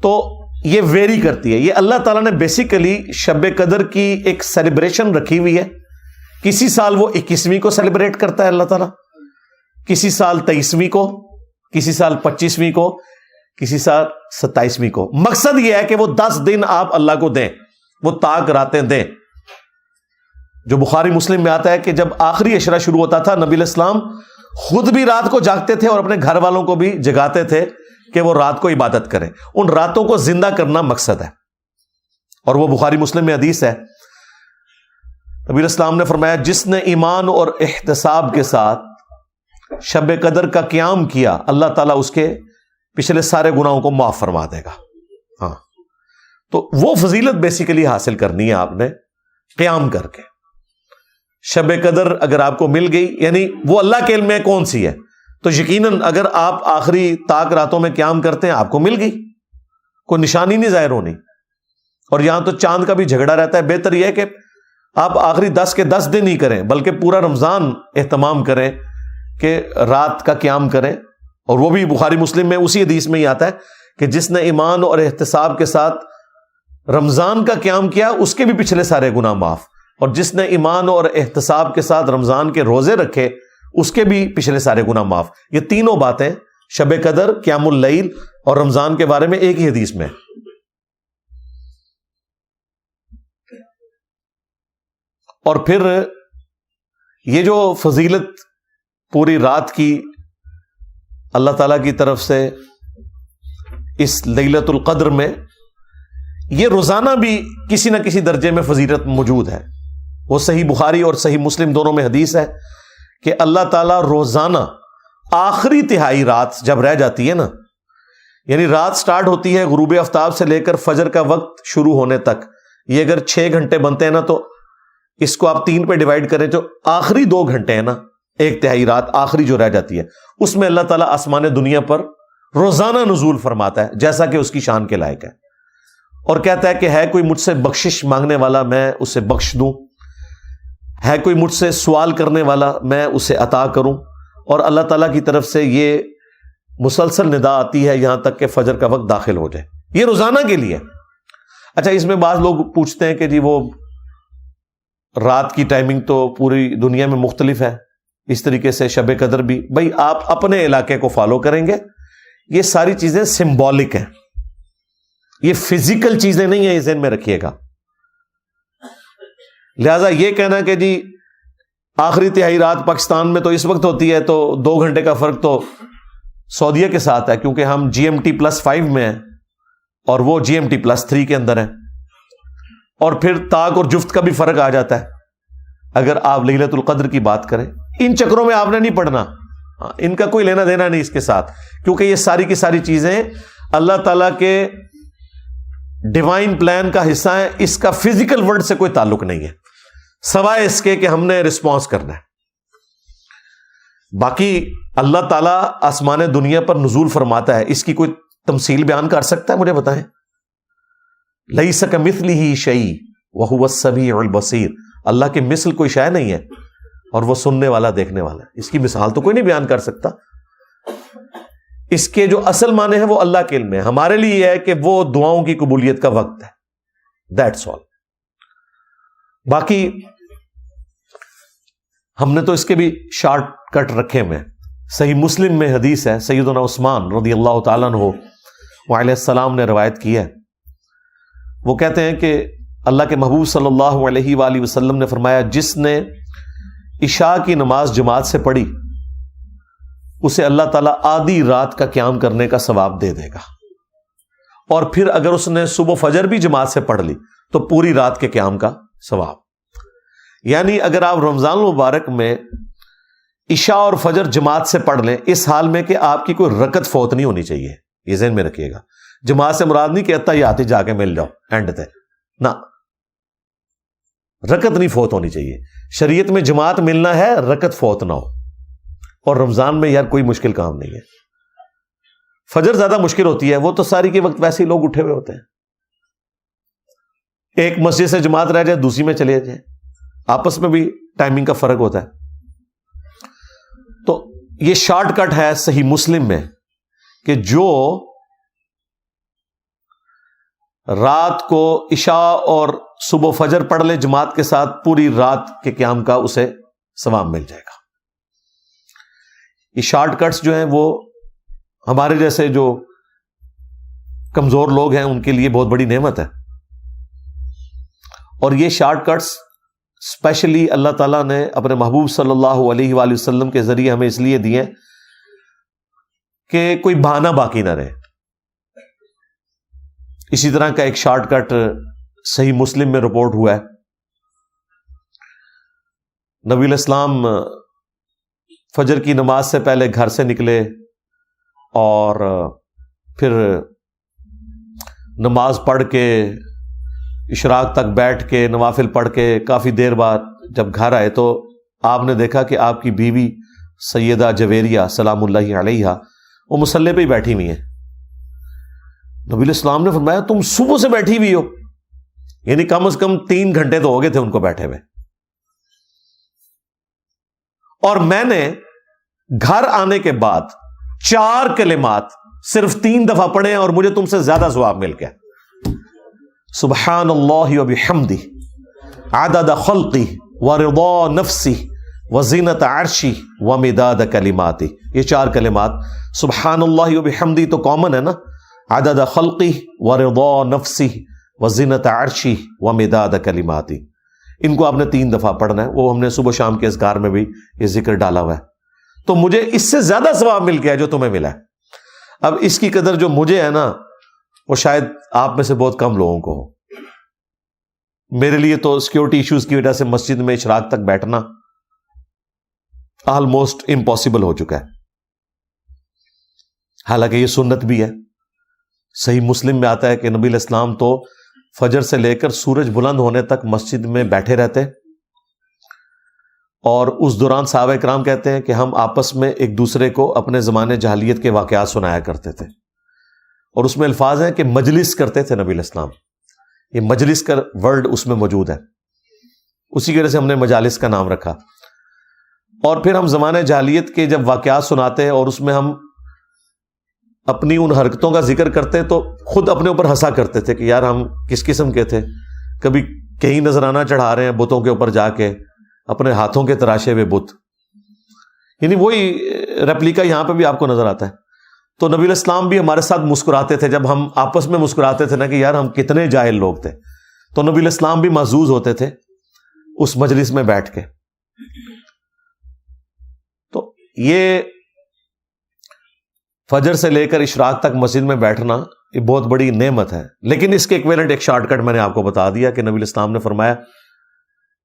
تو یہ ویری کرتی ہے. یہ اللہ تعالیٰ نے بیسیکلی شب قدر کی ایک سیلیبریشن رکھی ہوئی ہے. کسی سال وہ 21ویں کو سیلیبریٹ کرتا ہے اللہ تعالیٰ، کسی سال 23ویں کو، کسی سال 25ویں کو، کسی سال 27ویں کو. مقصد یہ ہے کہ وہ 10 دن آپ اللہ کو دیں، وہ طاق راتیں دیں. جو بخاری مسلم میں آتا ہے کہ جب آخری عشرہ شروع ہوتا تھا، نبی علیہ السلام خود بھی رات کو جاگتے تھے اور اپنے گھر والوں کو بھی جگاتے تھے کہ وہ رات کو عبادت کریں. ان راتوں کو زندہ کرنا مقصد ہے، اور وہ بخاری مسلم میں حدیث ہے. نبی علیہ السلام نے فرمایا جس نے ایمان اور احتساب کے ساتھ شب قدر کا قیام کیا، اللہ تعالیٰ اس کے پچھلے سارے گناہوں کو معاف فرما دے گا. ہاں، تو وہ فضیلت بیسیکلی حاصل کرنی ہے آپ نے قیام کر کے. شب قدر اگر آپ کو مل گئی، یعنی وہ اللہ کے علم میں کون سی ہے، تو یقیناً اگر آپ آخری طاق راتوں میں قیام کرتے ہیں آپ کو مل گئی، کوئی نشانی نہیں ظاہر ہونی. اور یہاں تو چاند کا بھی جھگڑا رہتا ہے. بہتر یہ ہے کہ آپ آخری 10 کے 10 دن ہی کریں، بلکہ پورا رمضان اہتمام کریں کہ رات کا قیام کریں. اور وہ بھی بخاری مسلم میں اسی حدیث میں ہی آتا ہے کہ جس نے ایمان اور احتساب کے ساتھ رمضان کا قیام کیا اس کے بھی پچھلے سارے گناہ معاف، اور جس نے ایمان اور احتساب کے ساتھ رمضان کے روزے رکھے اس کے بھی پچھلے سارے گناہ معاف. یہ تینوں باتیں شب قدر، قیام اللیل اور رمضان کے بارے میں ایک ہی حدیث میں. اور پھر یہ جو فضیلت پوری رات کی اللہ تعالیٰ کی طرف سے اس لیلۃ القدر میں، یہ روزانہ بھی کسی نہ کسی درجے میں فضیلت موجود ہے. وہ صحیح بخاری اور صحیح مسلم دونوں میں حدیث ہے کہ اللہ تعالیٰ روزانہ آخری تہائی رات جب رہ جاتی ہے نا، یعنی رات سٹارٹ ہوتی ہے غروب آفتاب سے لے کر فجر کا وقت شروع ہونے تک، یہ اگر 6 گھنٹے بنتے ہیں نا تو اس کو آپ 3 پہ ڈیوائڈ کریں، جو آخری 2 گھنٹے ہیں نا، 1 تہائی رات آخری جو رہ جاتی ہے، اس میں اللہ تعالیٰ آسمان دنیا پر روزانہ نزول فرماتا ہے جیسا کہ اس کی شان کے لائق ہے، اور کہتا ہے کہ ہے کوئی مجھ سے بخشش مانگنے والا میں اسے بخش دوں، ہے کوئی مجھ سے سوال کرنے والا میں اسے عطا کروں. اور اللہ تعالیٰ کی طرف سے یہ مسلسل ندا آتی ہے یہاں تک کہ فجر کا وقت داخل ہو جائے. یہ روزانہ کے لیے. اچھا، اس میں بعض لوگ پوچھتے ہیں کہ جی وہ رات کی ٹائمنگ تو پوری دنیا میں مختلف ہے، اس طریقے سے شب قدر بھی. بھائی آپ اپنے علاقے کو فالو کریں گے. یہ ساری چیزیں سمبولک ہیں، یہ فزیکل چیزیں نہیں ہیں، یہ ذہن میں رکھیے گا. لہذا یہ کہنا کہ جی آخری تہائی رات پاکستان میں تو اس وقت ہوتی ہے تو 2 گھنٹے کا فرق تو سعودیہ کے ساتھ ہے، کیونکہ ہم GMT+5 میں ہیں اور وہ GMT+3 کے اندر ہیں. اور پھر طاق اور جفت کا بھی فرق آ جاتا ہے اگر آپ لیلۃ القدر کی بات کریں. ان چکروں میں آپ نے نہیں پڑھنا، ان کا کوئی لینا دینا نہیں اس کے ساتھ، کیونکہ یہ ساری کی ساری چیزیں اللہ تعالیٰ کے ڈیوائن پلان کا حصہ ہے. اس کا فزیکل ورلڈ سے کوئی تعلق نہیں ہے، سوائے اس کے کہ ہم نے رسپانس کرنا ہے. باقی اللہ تعالیٰ آسمان دنیا پر نزول فرماتا ہے، اس کی کوئی تمثیل بیان کر سکتا ہے؟ مجھے بتائیں. لیس کمثلہ شیء وہو السمیع البصیر. اللہ کے مثل کوئی شے نہیں ہے اور وہ سننے والا دیکھنے والا ہے. اس کی مثال تو کوئی نہیں بیان کر سکتا. اس کے جو اصل معنی ہے وہ اللہ کے علم میں. ہمارے لیے یہ ہے کہ وہ دعاؤں کی قبولیت کا وقت ہے. That's all. باقی ہم نے تو اس کے بھی شارٹ کٹ رکھے ہوئے ہیں. صحیح مسلم میں حدیث ہے, سیدنا عثمان رضی اللہ تعالیٰ عنہ علیہ السلام نے روایت کی ہے. وہ کہتے ہیں کہ اللہ کے محبوب صلی اللہ علیہ وآلہ وسلم نے فرمایا, جس نے عشاء کی نماز جماعت سے پڑھی اسے اللہ تعالیٰ آدھی رات کا قیام کرنے کا ثواب دے دے گا, اور پھر اگر اس نے صبح فجر بھی جماعت سے پڑھ لی تو پوری رات کے قیام کا ثواب. یعنی اگر آپ رمضان المبارک میں عشاء اور فجر جماعت سے پڑھ لیں, اس حال میں کہ آپ کی کوئی رکعت فوت نہیں ہونی چاہیے, یہ ذہن میں رکھیے گا. جماعت سے مراد نہیں کہتا یہ آتی جا کے مل جاؤ اینڈ تے, نہ, رکعت نہیں فوت ہونی چاہیے. شریعت میں جماعت ملنا ہے, رکعت فوت نہ ہو. اور رمضان میں یار کوئی مشکل کام نہیں ہے. فجر زیادہ مشکل ہوتی ہے, وہ تو ساری کے وقت ویسے ہی لوگ اٹھے ہوئے ہوتے ہیں. ایک مسجد سے جماعت رہ جائے دوسری میں چلے جائیں, آپس میں بھی ٹائمنگ کا فرق ہوتا ہے. تو یہ شارٹ کٹ ہے صحیح مسلم میں کہ جو رات کو عشاء اور صبح فجر پڑھ لے جماعت کے ساتھ, پوری رات کے قیام کا اسے ثواب مل جائے گا. یہ شارٹ کٹس جو ہیں وہ ہمارے جیسے جو کمزور لوگ ہیں ان کے لیے بہت بڑی نعمت ہے. اور یہ شارٹ کٹس اسپیشلی اللہ تعالیٰ نے اپنے محبوب صلی اللہ علیہ وآلہ وسلم کے ذریعے ہمیں اس لیے دیے کہ کوئی بہانہ باقی نہ رہے. اسی طرح کا ایک شارٹ کٹ صحیح مسلم میں رپورٹ ہوا ہے. نبی علیہ السلام فجر کی نماز سے پہلے گھر سے نکلے اور پھر نماز پڑھ کے اشراق تک بیٹھ کے نوافل پڑھ کے کافی دیر بعد جب گھر آئے تو آپ نے دیکھا کہ آپ کی بیوی سیدہ جویریہ سلام اللہ علیہا وہ مصلی پہ ہی بیٹھی ہوئی ہیں. نبی علیہ السلام نے فرمایا تم صبح سے بیٹھی ہوئی ہو, یعنی کم از کم 3 گھنٹے تو ہو گئے تھے ان کو بیٹھے ہوئے, اور میں نے گھر آنے کے بعد 4 کلمات صرف 3 دفعہ پڑھے اور مجھے تم سے زیادہ ثواب مل گیا. سبحان اللہ وبحمدہ عدد خلقی ورضا نفسی وزینت عرشی ومداد کلماتی. یہ 4 کلمات سبحان اللہ وبحمدہ تو کامن ہے نا, عدد خلقی ورضا نفسی وزینت عرشی ومداد کلماتی, ان کو آپ نے 3 دفعہ پڑھنا ہے. وہ ہم نے صبح شام کے اذکار میں بھی یہ ذکر ڈالا ہوا ہے. تو مجھے اس سے زیادہ ثواب مل گیا جو تمہیں ملا ہے. اب اس کی قدر جو مجھے ہے نا وہ شاید آپ میں سے بہت کم لوگوں کو ہو. میرے لیے تو سیکیورٹی ایشوز کی وجہ سے مسجد میں اشراق تک بیٹھنا آلموسٹ امپاسبل ہو چکا ہے. حالانکہ یہ سنت بھی ہے. صحیح مسلم میں آتا ہے کہ نبی علیہ السلام تو فجر سے لے کر سورج بلند ہونے تک مسجد میں بیٹھے رہتے, اور اس دوران صحابہ کرام کہتے ہیں کہ ہم آپس میں ایک دوسرے کو اپنے زمانے جاہلیت کے واقعات سنایا کرتے تھے. اور اس میں الفاظ ہیں کہ مجلس کرتے تھے نبی علیہ السلام. یہ مجلس کا ورڈ اس میں موجود ہے, اسی کی وجہ سے ہم نے مجالس کا نام رکھا. اور پھر ہم زمانے جاہلیت کے جب واقعات سناتے اور اس میں ہم اپنی ان حرکتوں کا ذکر کرتے تو خود اپنے اوپر ہنسا کرتے تھے کہ یار ہم کس قسم کے تھے. کبھی کہیں نذرانہ چڑھا رہے ہیں بتوں کے اوپر جا کے, اپنے ہاتھوں کے تراشے ہوئے بت, یعنی وہی ریپلیکا یہاں پہ بھی آپ کو نظر آتا ہے. تو نبی علیہ السلام بھی ہمارے ساتھ مسکراتے تھے جب ہم آپس میں مسکراتے تھے نا کہ یار ہم کتنے جاہل لوگ تھے. تو نبی علیہ السلام بھی محظوظ ہوتے تھے اس مجلس میں بیٹھ کے. تو یہ فجر سے لے کر اشراق تک مسجد میں بیٹھنا یہ بہت بڑی نعمت ہے. لیکن اس کے ایکویلنٹ ایک شارٹ کٹ میں نے آپ کو بتا دیا کہ نبی علیہ السلام نے فرمایا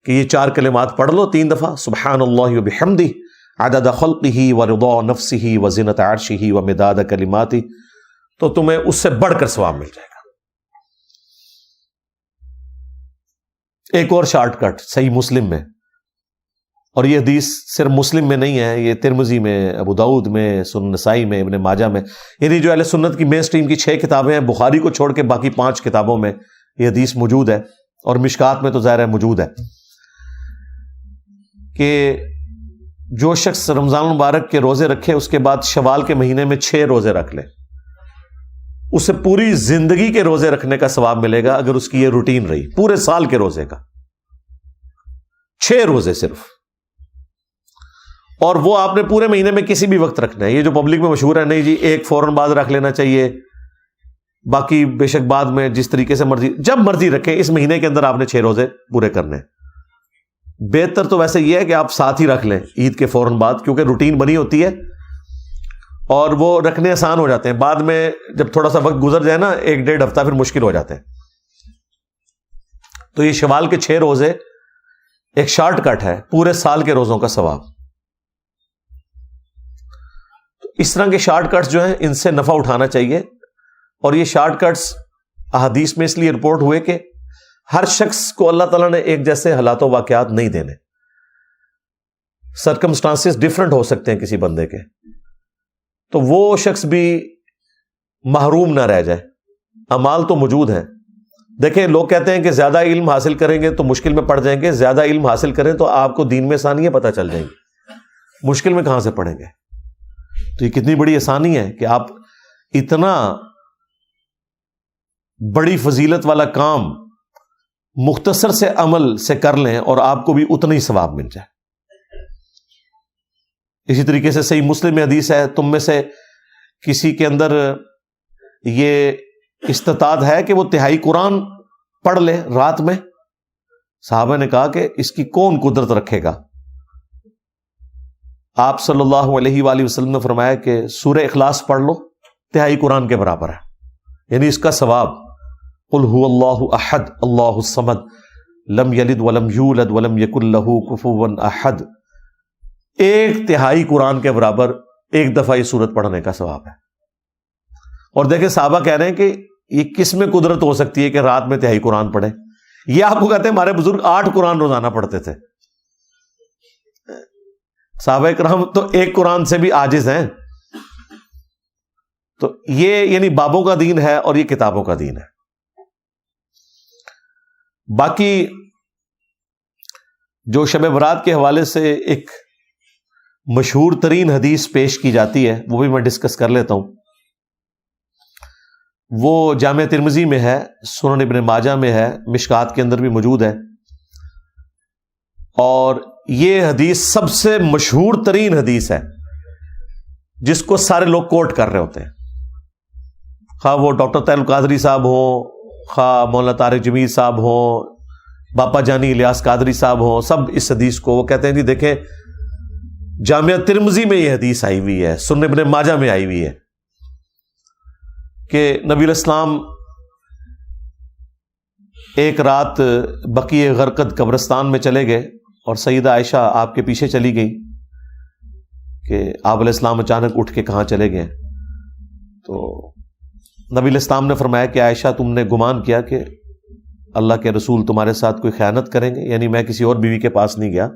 کہ یہ 4 کلمات پڑھ لو 3 دفعہ, سبحان اللہ وبحمدہ عدد خلقہ ورضا نفسہ وزینت عرشہ ومداد کلماتہ, تو تمہیں اس سے بڑھ کر ثواب مل جائے گا. ایک اور شارٹ کٹ صحیح مسلم میں, اور یہ حدیث صرف مسلم میں نہیں ہے, یہ ترمذی میں, ابو داؤد میں, سنن نسائی میں, ابن ماجہ میں, یعنی جو اہل سنت کی مین سٹریم کی 6 کتابیں ہیں, بخاری کو چھوڑ کے باقی 5 کتابوں میں یہ حدیث موجود ہے, اور مشکات میں تو ظاہر ہے موجود ہے کہ جو شخص رمضان المبارک کے روزے رکھے اس کے بعد شوال کے مہینے میں 6 روزے رکھ لے, اسے پوری زندگی کے روزے رکھنے کا ثواب ملے گا اگر اس کی یہ روٹین رہی پورے سال کے روزے کا. 6 روزے صرف, اور وہ آپ نے پورے مہینے میں کسی بھی وقت رکھنا ہے. یہ جو پبلک میں مشہور ہے نہیں جی ایک فوراً بعد رکھ لینا چاہیے, باقی بے شک بعد میں جس طریقے سے مرضی, جب مرضی رکھیں, اس مہینے کے اندر آپ نے 6 روزے پورے کرنے. بہتر تو ویسے یہ ہے کہ آپ ساتھ ہی رکھ لیں عید کے فوراً بعد, کیونکہ روٹین بنی ہوتی ہے اور وہ رکھنے آسان ہو جاتے ہیں. بعد میں جب تھوڑا سا وقت گزر جائے نا 1-1.5 ہفتہ, پھر مشکل ہو جاتے ہیں. تو یہ شوال کے 6 روزے ایک شارٹ کٹ ہے پورے سال کے روزوں کا ثواب. اس طرح کے شارٹ کٹس جو ہیں ان سے نفع اٹھانا چاہیے. اور یہ شارٹ کٹس احادیث میں اس لیے رپورٹ ہوئے کہ ہر شخص کو اللہ تعالیٰ نے ایک جیسے حالات و واقعات نہیں دینے. سرکمسٹانسز ڈفرنٹ ہو سکتے ہیں کسی بندے کے, تو وہ شخص بھی محروم نہ رہ جائے. اعمال تو موجود ہیں. دیکھیں لوگ کہتے ہیں کہ زیادہ علم حاصل کریں گے تو مشکل میں پڑ جائیں گے, زیادہ علم حاصل کریں تو آپ کو دین میں آسانیاں پتہ چل جائیں گی, مشکل میں کہاں سے پڑیں گے. تو یہ کتنی بڑی آسانی ہے کہ آپ اتنا بڑی فضیلت والا کام مختصر سے عمل سے کر لیں اور آپ کو بھی اتنا ہی ثواب مل جائے. اسی طریقے سے صحیح مسلم میں حدیث ہے, تم میں سے کسی کے اندر یہ استطاعت ہے کہ وہ تہائی قرآن پڑھ لے رات میں. صحابہ نے کہا کہ اس کی کون قدرت رکھے گا. آپ صلی اللہ علیہ وآلہ وسلم نے فرمایا کہ سورہ اخلاص پڑھ لو, تہائی قرآن کے برابر ہے, یعنی اس کا ثواب. قل هو اللہ احد اللہ الصمد لم یلد ولم یولد ولم یکن لہ کفوا احد. 1/3 قرآن کے برابر ایک دفعہ یہ سورت پڑھنے کا ثواب ہے. اور دیکھیں صحابہ کہہ رہے ہیں کہ یہ کس میں قدرت ہو سکتی ہے کہ رات میں 1/3 قرآن پڑھیں. یہ آپ کو کہتے ہیں ہمارے بزرگ 8 قرآن روزانہ پڑھتے تھے. صحابہ کرام تو 1 قرآن سے بھی عاجز ہیں. تو یہ یعنی بابوں کا دین ہے اور یہ کتابوں کا دین ہے. باقی جو شب برات کے حوالے سے ایک مشہور ترین حدیث پیش کی جاتی ہے وہ بھی میں ڈسکس کر لیتا ہوں. وہ جامع ترمذی میں ہے, سنن ابن ماجہ میں ہے, مشکات کے اندر بھی موجود ہے. اور یہ حدیث سب سے مشہور ترین حدیث ہے جس کو سارے لوگ کوٹ کر رہے ہوتے ہیں, خواہ وہ ڈاکٹر طاہر القادری صاحب ہوں, خواہ مولانا طارق جمیل صاحب ہوں, باپا جانی الیاس قادری صاحب ہوں, سب اس حدیث کو وہ کہتے ہیں جی دیکھیں جامعہ ترمذی میں یہ حدیث آئی ہوئی ہے, سنن ابن ماجہ میں آئی ہوئی ہے کہ نبی علیہ السلام ایک رات بقیع غرقد قبرستان میں چلے گئے اور سیدہ عائشہ آپ کے پیچھے چلی گئی کہ آپ علیہ السلام اچانک اٹھ کے کہاں چلے گئے. تو نبی علیہ السلام نے فرمایا کہ عائشہ تم نے گمان کیا کہ اللہ کے رسول تمہارے ساتھ کوئی خیانت کریں گے, یعنی میں کسی اور بیوی کے پاس نہیں گیا,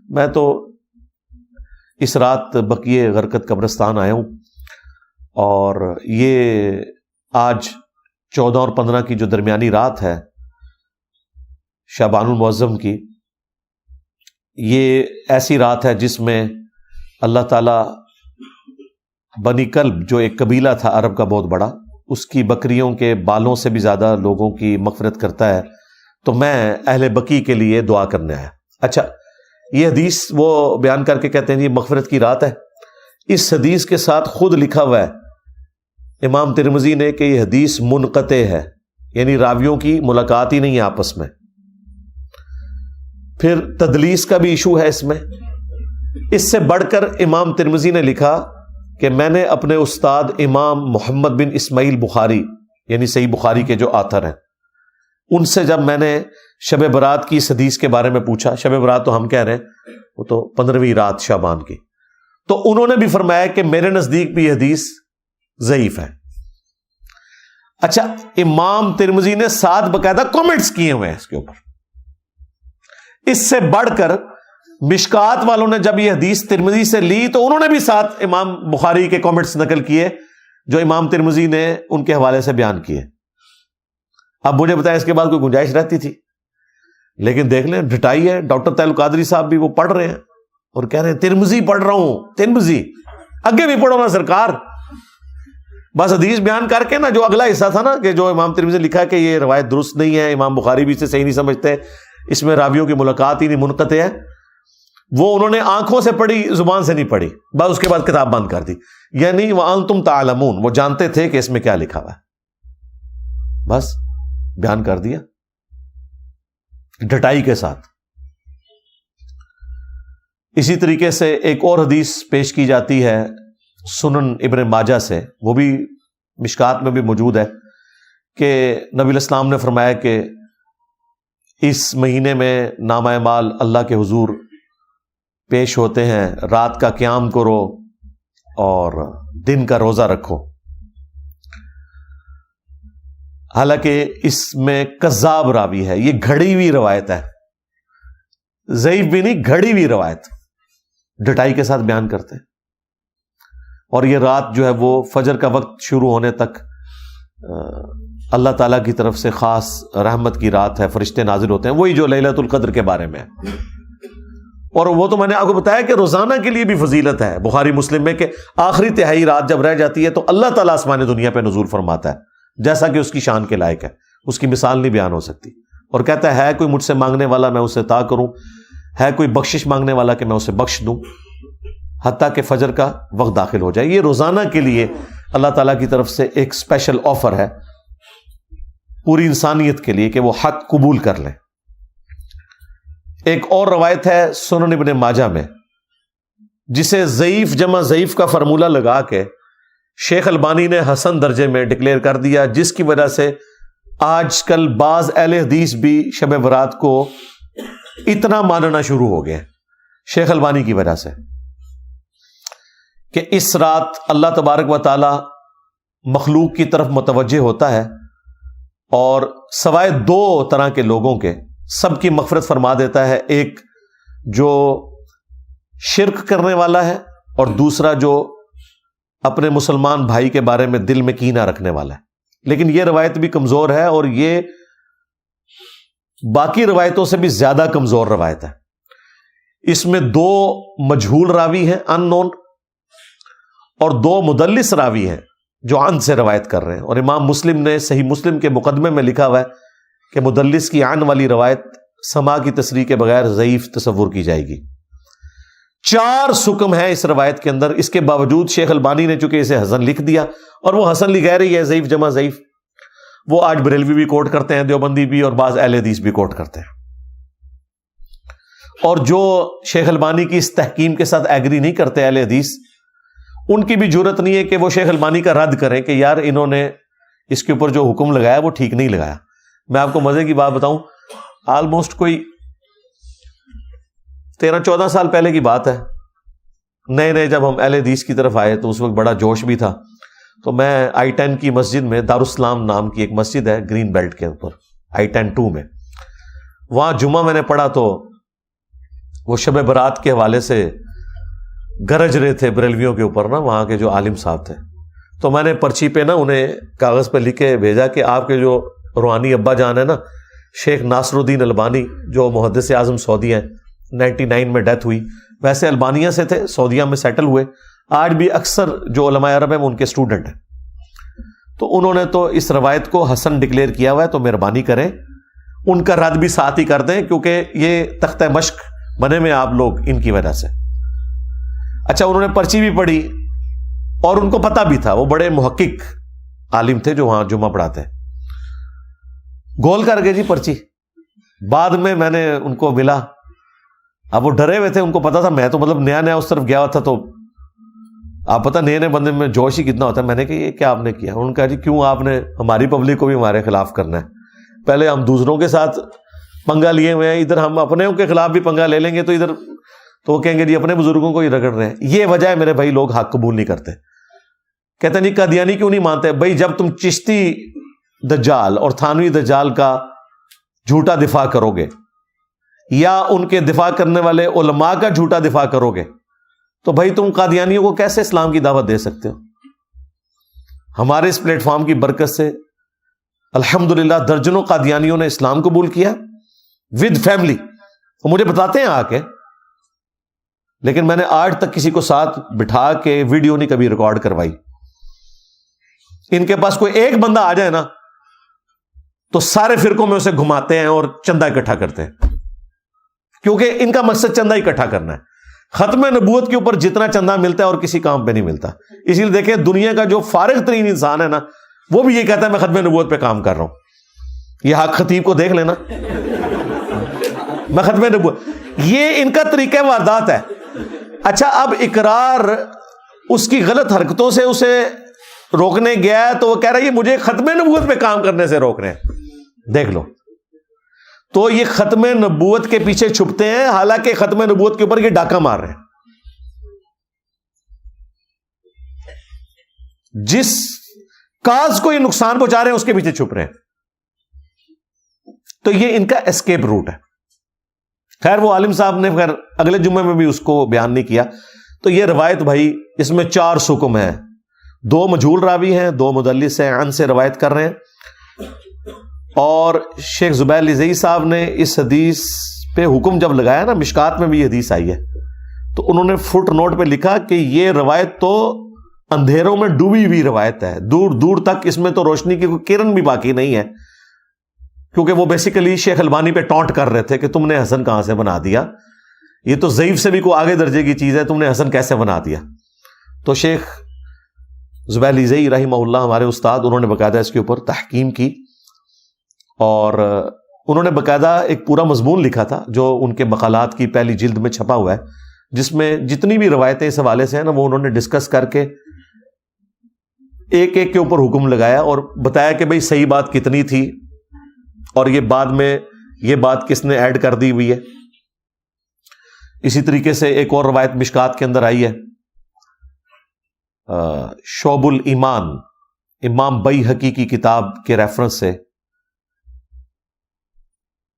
میں تو اس رات بقیع غرقد قبرستان آیا ہوں. اور یہ آج 14 اور 15 کی جو درمیانی رات ہے شعبان المعظم کی, یہ ایسی رات ہے جس میں اللہ تعالی بنی کلب جو ایک قبیلہ تھا عرب کا بہت بڑا, اس کی بکریوں کے بالوں سے بھی زیادہ لوگوں کی مغفرت کرتا ہے. تو میں اہل بقی کے لیے دعا کرنے آیا. اچھا یہ حدیث وہ بیان کر کے کہتے ہیں یہ مغفرت کی رات ہے. اس حدیث کے ساتھ خود لکھا ہوا ہے امام ترمذی نے کہ یہ حدیث منقطع ہے, یعنی راویوں کی ملاقات ہی نہیں ہے آپس میں. پھر تدلیس کا بھی ایشو ہے اس میں. اس سے بڑھ کر امام ترمذی نے لکھا کہ میں نے اپنے استاد امام محمد بن اسماعیل بخاری یعنی صحیح بخاری کے جو آتھر ہیں ان سے جب میں نے شب برات کی اس حدیث کے بارے میں پوچھا, شب برات تو ہم کہہ رہے ہیں وہ تو 15ویں رات شعبان کی, تو انہوں نے بھی فرمایا کہ میرے نزدیک بھی یہ حدیث ضعیف ہے. اچھا امام ترمذی نے 7 باقاعدہ کامنٹس کیے ہوئے ہیں اس کے اوپر. اس سے بڑھ کر مشکات والوں نے جب یہ حدیث ترمذی سے لی تو انہوں نے بھی 7 امام بخاری کے کامنٹس نقل کیے جو امام ترمذی نے ان کے حوالے سے بیان کیے. اب مجھے بتائیں اس کے بعد کوئی گنجائش رہتی تھی, لیکن دیکھ لیں ڈٹائی ہے. ڈاکٹر طاہر القادری صاحب بھی وہ پڑھ رہے ہیں اور کہہ رہے ہیں ترمذی پڑھ رہا ہوں, ترمذی اگے بھی پڑھو نا سرکار. بس حدیث بیان کر کے نا جو اگلا حصہ تھا نا کہ جو امام ترمذی نے لکھا کہ یہ روایت درست نہیں ہے, امام بخاری بھی اسے صحیح نہیں سمجھتے, اس میں راویوں کی ملاقات ہی نہیں, منقطع ہے, وہ انہوں نے آنکھوں سے پڑھی، زبان سے نہیں پڑھی، بس اس کے بعد کتاب بند کر دی. یعنی وَأَنْتُمْ تَعْلَمُونَ، وہ جانتے تھے کہ اس میں کیا لکھا ہوا ہے، بس بیان کر دیا ڈٹائی کے ساتھ. اسی طریقے سے ایک اور حدیث پیش کی جاتی ہے سنن ابن ماجہ سے، وہ بھی مشکات میں بھی موجود ہے، کہ نبی علیہ السلام نے فرمایا کہ اس مہینے میں نامہ اعمال اللہ کے حضور پیش ہوتے ہیں، رات کا قیام کرو اور دن کا روزہ رکھو. حالانکہ اس میں کذاب راوی ہے، یہ گھڑی ہوئی روایت ہے، ضعیف بھی نہیں، گھڑی ہوئی روایت، ڈٹائی کے ساتھ بیان کرتے ہیں. اور یہ رات جو ہے وہ فجر کا وقت شروع ہونے تک اللہ تعالیٰ کی طرف سے خاص رحمت کی رات ہے، فرشتے نازل ہوتے ہیں، وہی جو لیلۃ القدر کے بارے میں ہے. اور وہ تو میں نے آپ کو بتایا کہ روزانہ کے لیے بھی فضیلت ہے بخاری مسلم میں، کہ آخری تہائی رات جب رہ جاتی ہے تو اللہ تعالیٰ آسمان دنیا پہ نزول فرماتا ہے، جیسا کہ اس کی شان کے لائق ہے، اس کی مثال نہیں بیان ہو سکتی. اور کہتا ہے کوئی مجھ سے مانگنے والا میں اسے عطا کروں، ہے کوئی بخشش مانگنے والا کہ میں اسے بخش دوں، حتیٰ کہ فجر کا وقت داخل ہو جائے. یہ روزانہ کے لیے اللہ تعالیٰ کی طرف سے ایک اسپیشل آفر ہے پوری انسانیت کے لیے کہ وہ حق قبول کر لیں. ایک اور روایت ہے سنن ابن ماجہ میں، جسے ضعیف جمع ضعیف کا فارمولہ لگا کے شیخ البانی نے حسن درجے میں ڈکلیئر کر دیا، جس کی وجہ سے آج کل بعض اہل حدیث بھی شب برات کو اتنا ماننا شروع ہو گئے شیخ البانی کی وجہ سے، کہ اس رات اللہ تبارک و تعالی مخلوق کی طرف متوجہ ہوتا ہے اور سوائے دو طرح کے لوگوں کے سب کی مغفرت فرما دیتا ہے. ایک جو شرک کرنے والا ہے اور دوسرا جو اپنے مسلمان بھائی کے بارے میں دل میں کینہ رکھنے والا ہے. لیکن یہ روایت بھی کمزور ہے اور یہ باقی روایتوں سے بھی زیادہ کمزور روایت ہے. اس میں دو مجہول راوی ہیں ان نون، اور دو مدلس راوی ہیں جو عن سے روایت کر رہے ہیں. اور امام مسلم نے صحیح مسلم کے مقدمے میں لکھا ہوا ہے کہ مدلس کی عن والی روایت سما کی تصریح کے بغیر ضعیف تصور کی جائے گی. 4 سکم ہیں اس روایت کے اندر، اس کے باوجود شیخ البانی نے چونکہ اسے حسن لکھ دیا، اور وہ حسن لکھ رہی ہے ضعیف جمع ضعیف، وہ آج بریلوی بھی کوٹ کرتے ہیں، دیوبندی بھی، اور بعض اہل حدیث بھی کوٹ کرتے ہیں. اور جو شیخ البانی کی اس تحکیم کے ساتھ ایگری نہیں کرتے اہل حدیث، ان کی بھی جرت نہیں ہے کہ وہ شیخ البانی کا رد کریں کہ یار انہوں نے اس کے اوپر جو حکم لگایا وہ ٹھیک نہیں لگایا. میں آپ کو مزے کی بات بتاؤں، آلموسٹ کوئی 13-14 سال پہلے کی بات ہے، نئے جب ہم اہل حدیث کی طرف آئے تو اس وقت بڑا جوش بھی تھا. تو میں I-10 کی مسجد میں، دارالسلام نام کی ایک مسجد ہے گرین بیلٹ کے اوپر I-10 2 میں، وہاں جمعہ میں نے پڑھا تو وہ شب برات کے حوالے سے گرج رہے تھے بریلویوں کے اوپر نا، وہاں کے جو عالم صاحب تھے. تو میں نے پرچی پہ نا انہیں کاغذ پہ لکھ کے بھیجا کہ آپ کے جو روحانی ابا جان ہے نا شیخ ناصر الدین البانی، جو محدث اعظم سعودی ہیں، 99 میں ڈیتھ ہوئی، ویسے البانیہ سے تھے، سعودیہ میں سیٹل ہوئے، آج بھی اکثر جو علماء عرب ہیں وہ ان کے اسٹوڈنٹ ہیں. تو انہوں نے تو اس روایت کو حسن ڈکلیئر کیا ہوا ہے، تو مہربانی کریں ان کا رد بھی ساتھ ہی کر دیں، کیونکہ یہ تختہ مشق بنے میں آپ لوگ ان کی وجہ سے. اچھا، انہوں نے پرچی بھی پڑھی اور ان کو پتہ بھی تھا، وہ بڑے محقق عالم تھے جو وہاں جمعہ پڑھاتے ہیں، گول کر گئے جی پرچی. بعد میں نے ان کو ملا، اب وہ ڈرے ہوئے تھے، ان کو پتا تھا میں تو مطلب نیا اس طرف گیا ہوا تھا، تو آپ پتہ نئے بندے میں جوش ہی کتنا ہوتا ہے. میں نے کہا یہ کیا آپ نے کیا؟ انہوں نے کہا جی کیوں آپ نے ہماری پبلک کو بھی ہمارے خلاف کرنا ہے؟ پہلے ہم دوسروں کے ساتھ پنگا لیے ہوئے ہیں، ادھر ہم اپنے کے خلاف بھی پنگا لے لیں گے تو ادھر تو وہ کہیں گے جی اپنے بزرگوں کو ہی رگڑ رہے ہیں. یہ وجہ ہے میرے بھائی لوگ حق قبول نہیں کرتے. کہتے نہیں قادیانی کیوں نہیں مانتے؟ بھائی جب تم چشتی دجال اور تھانوی دجال کا جھوٹا دفاع کرو گے یا ان کے دفاع کرنے والے علماء کا جھوٹا دفاع کرو گے تو بھائی تم قادیانیوں کو کیسے اسلام کی دعوت دے سکتے ہو؟ ہمارے اس پلیٹ فارم کی برکت سے الحمدللہ درجنوں قادیانیوں نے اسلام قبول کیا ود فیملی، وہ مجھے بتاتے ہیں آ کے، لیکن میں نے آج تک کسی کو ساتھ بٹھا کے ویڈیو نہیں کبھی ریکارڈ کروائی. ان کے پاس کوئی ایک بندہ آ جائے نا تو سارے فرقوں میں اسے گھماتے ہیں اور چندہ اکٹھا کرتے ہیں. کیونکہ ان کا مقصد چندہ اکٹھا کرنا ہے. ختم نبوت کے اوپر جتنا چندہ ملتا ہے اور کسی کام پہ نہیں ملتا. اسی لیے دیکھیں دنیا کا جو فارغ ترین انسان ہے نا, وہ بھی یہ کہتا ہے میں ختم نبوت پہ کام کر رہا ہوں. یہ حق خطیب کو دیکھ لینا, میں ختم نبوت, یہ ان کا طریقہ واردات ہے. اچھا, اب اقرار اس کی غلط حرکتوں سے اسے روکنے گیا ہے, تو وہ کہہ رہا ہے یہ مجھے ختم نبوت پہ کام کرنے سے روک رہے ہیں. دیکھ لو, تو یہ ختم نبوت کے پیچھے چھپتے ہیں, حالانکہ ختم نبوت کے اوپر یہ ڈاکہ مار رہے ہیں. جس کاز کو یہ نقصان پہنچا رہے ہیں اس کے پیچھے چھپ رہے ہیں. تو یہ ان کا اسکیپ روٹ ہے. خیر, وہ عالم صاحب نے خیر اگلے جمعے میں بھی اس کو بیان نہیں کیا. تو یہ روایت بھائی, اس میں 4 سکم ہیں, 2 مجہول راوی ہیں, 2 مدلس ہیں, عن سے روایت کر رہے ہیں. اور شیخ زبیر لزئی صاحب نے اس حدیث پہ حکم جب لگایا نا, مشکات میں بھی یہ حدیث آئی ہے, تو انہوں نے فٹ نوٹ پہ لکھا کہ یہ روایت تو اندھیروں میں ڈوبی ہوئی روایت ہے, دور دور تک اس میں تو روشنی کی کوئی کرن بھی باقی نہیں ہے. کیونکہ وہ بیسیکلی شیخ البانی پہ ٹونٹ کر رہے تھے کہ تم نے حسن کہاں سے بنا دیا, یہ تو ضعیف سے بھی کوئی آگے درجے کی چیز ہے, تم نے حسن کیسے بنا دیا. تو شیخ زبیر لزئی رحمہ اللہ ہمارے استاد, انہوں نے باقاعدہ اس کے اوپر تحقیم کی, اور انہوں نے باقاعدہ ایک پورا مضمون لکھا تھا جو ان کے مقالات کی پہلی جلد میں چھپا ہوا ہے, جس میں جتنی بھی روایتیں اس حوالے سے ہیں نا, وہ انہوں نے ڈسکس کر کے ایک ایک کے اوپر حکم لگایا اور بتایا کہ بھئی صحیح بات کتنی تھی, اور یہ بعد میں یہ بات کس نے ایڈ کر دی ہوئی ہے. اسی طریقے سے ایک اور روایت مشکات کے اندر آئی ہے, شعب الایمان, امام بیہقی کی کتاب کے ریفرنس سے,